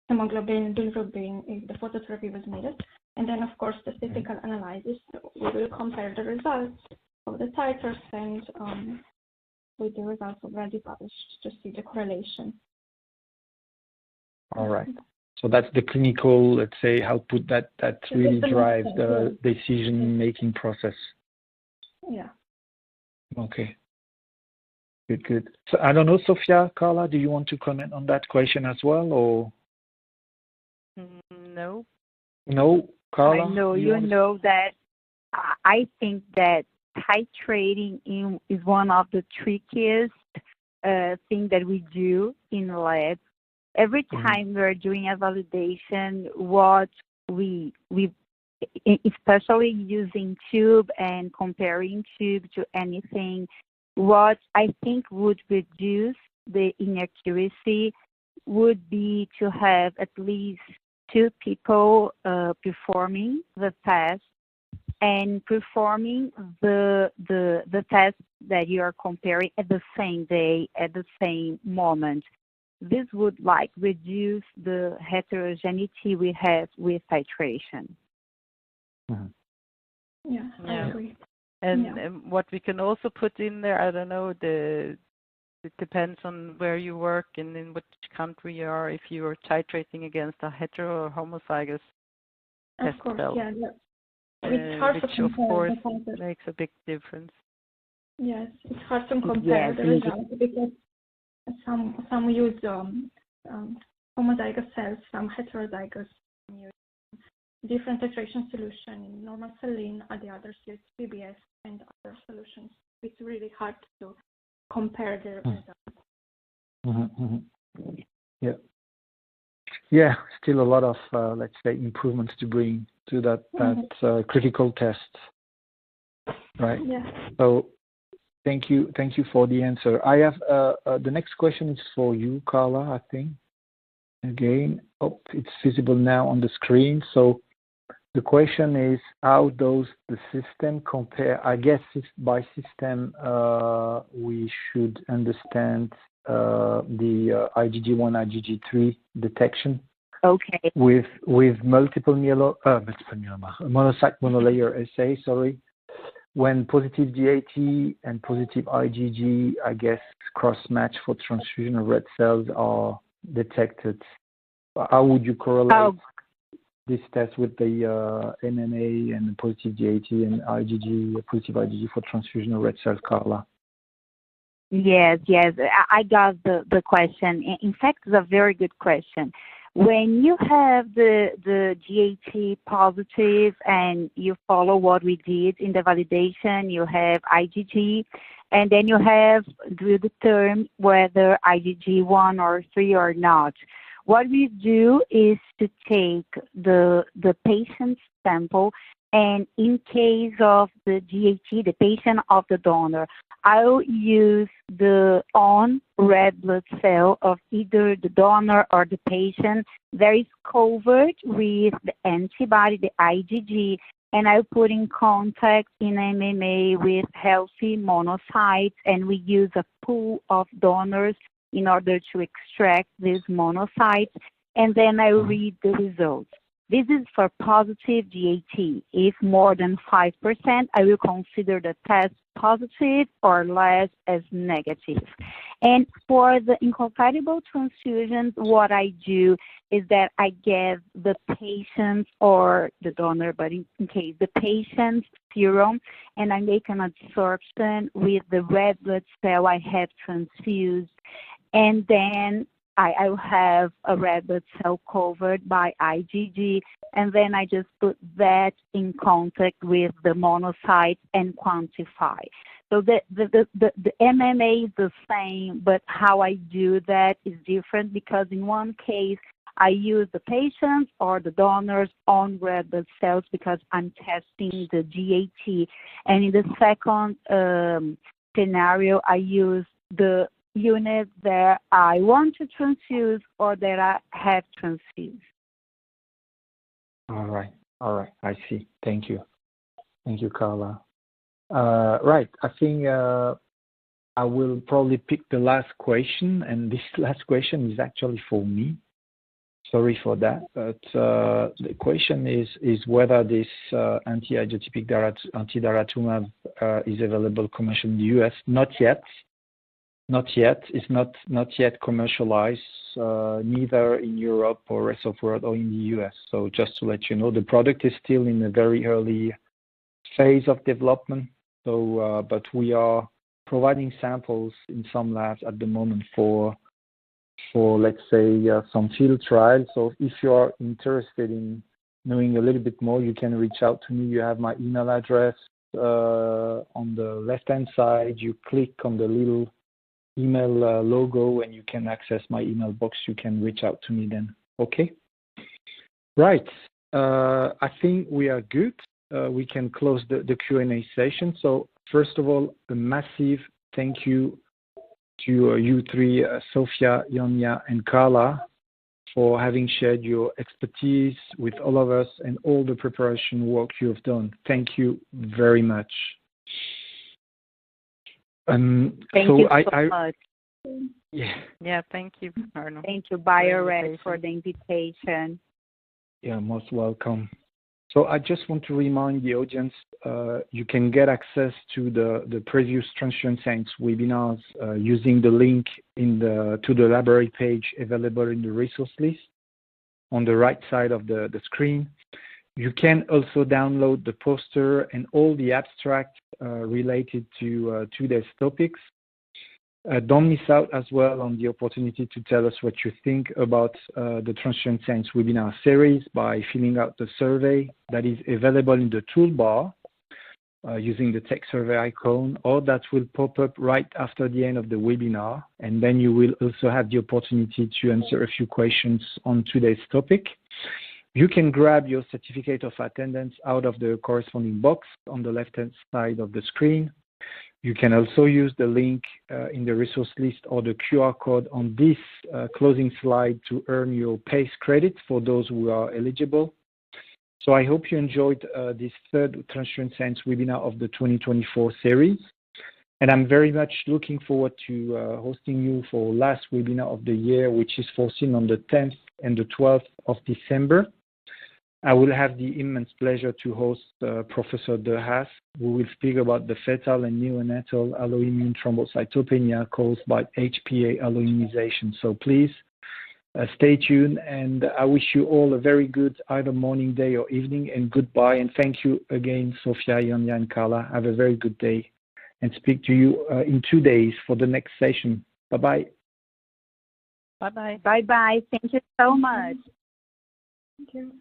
hemoglobin, bilirubin, if the phototherapy was needed, and then of course statistical analysis. We will compare the results of the titers and with the results already published to see the correlation. All right. So that's the clinical, let's say, output that really drives the decision-making process. Yeah. Okay. Good. So I don't know, Sofia, Carla, do you want to comment on that question as well, or? No. No, Carla? I know you know that I think that titrating is one of the trickiest things that we do in the lab. Every time we're doing a validation, what we especially using tube and comparing tube to anything, what I think would reduce the inaccuracy would be to have at least 2 people performing the test and performing the test that you are comparing at the same day, at the same moment. This would reduce the heterogeneity we have with titration. Yeah, I agree. And what we can also put in there, I don't know, it depends on where you work and in which country you are, if you are titrating against a hetero or homozygous test cell. It's hard to which of compare course the concept. makes a big difference. Yes, it's hard to compare the results because some use homozygous cells, some heterozygous use different titration solution in normal saline, and the others use PBS and other solutions. It's really hard to compare the results. Yeah. Yeah, still a lot of, let's say, improvements to bring to that critical test. Right. Yeah. So thank you for the answer. I have the next question is for you, Carla, I think. Again, it's visible now on the screen. So the question is, how does the system compare? I guess by system, we should understand the IgG1, IgG3 detection. Okay. With multiple monocyte monolayer assay, sorry. When positive DAT and positive IgG, I guess, cross-match for transfusion of red cells are detected. How would you correlate this test with the MMA and positive DAT and IgG, positive IgG for transfusion of red cells, Carla? Yes, I got the question. In fact, it's a very good question. When you have the GAT positive and you follow what we did in the validation, you have IgG, and then you have to determine whether IgG 1 or 3 or not. What we do is to take the patient's sample, and in case of the GAT, the patient of the donor, I'll use the own red blood cell of either the donor or the patient that is covered with the antibody, the IgG, and I'll put in contact in MMA with healthy monocytes, and we use a pool of donors in order to extract these monocytes, and then I read the results. This is for positive GAT. If more than 5%, I will consider the test positive or less as negative. And for the incompatible transfusions, what I do is that I give the patient or the donor, but in case the patient's serum, and I make an absorption with the red blood cell I have transfused, and then I will have a red blood cell covered by IgG, and then I just put that in contact with the monocyte and quantify. So the MMA is the same, but how I do that is different because in one case, I use the patient's or the donor's own red blood cells because I'm testing the GAT. And in the second scenario, I use the unit that I want to transfuse or that I have transfused. All right. I see. Thank you, Carla. Right. I think I will probably pick the last question, and this last question is actually for me. Sorry for that, but the question is whether this anti-idiotypic anti-daratumab is available commercially in the U.S. Not yet. It's not yet commercialized, neither in Europe or rest of the world or in the U.S. So just to let you know, the product is still in a very early phase of development. So, but we are providing samples in some labs at the moment for let's say some field trials. So if you are interested in knowing a little bit more, you can reach out to me. You have my email address on the left-hand side. You click on the little email logo and you can access my email box. You can reach out to me then. Okay. Right. I think we are good. We can close the Q&A session. So first of all, a massive thank you to you three, Sophia, Yonya, and Carla, for having shared your expertise with all of us and all the preparation work you have done. Thank you very much. Thank you so much. Yeah, thank you, Arno. Thank you, BioRed, for the invitation. Yeah, most welcome. So I just want to remind the audience, you can get access to the previous Transfusion Science webinars using the link to the library page available in the resource list on the right side of the screen. You can also download the poster and all the abstracts related to today's topics. Don't miss out as well on the opportunity to tell us what you think about the Transfusion Science webinar series by filling out the survey that is available in the toolbar using the text survey icon, or that will pop up right after the end of the webinar. And then you will also have the opportunity to answer a few questions on today's topic. You can grab your certificate of attendance out of the corresponding box on the left-hand side of the screen. You can also use the link in the resource list or the QR code on this closing slide to earn your PACE credits for those who are eligible. So I hope you enjoyed this third Transfusion Science webinar of the 2024 series. And I'm very much looking forward to hosting you for last webinar of the year, which is foreseen on the 10th and the 12th of December. I will have the immense pleasure to host Professor De Haas, who will speak about the fetal and neonatal alloimmune thrombocytopenia caused by HPA alloimmunization. So please stay tuned, and I wish you all a very good either morning, day, or evening, and goodbye. And thank you again, Sophia, Yanya, and Carla. Have a very good day, and speak to you in 2 days for the next session. Bye-bye. Bye-bye. Bye-bye. Thank you so much. Thank you.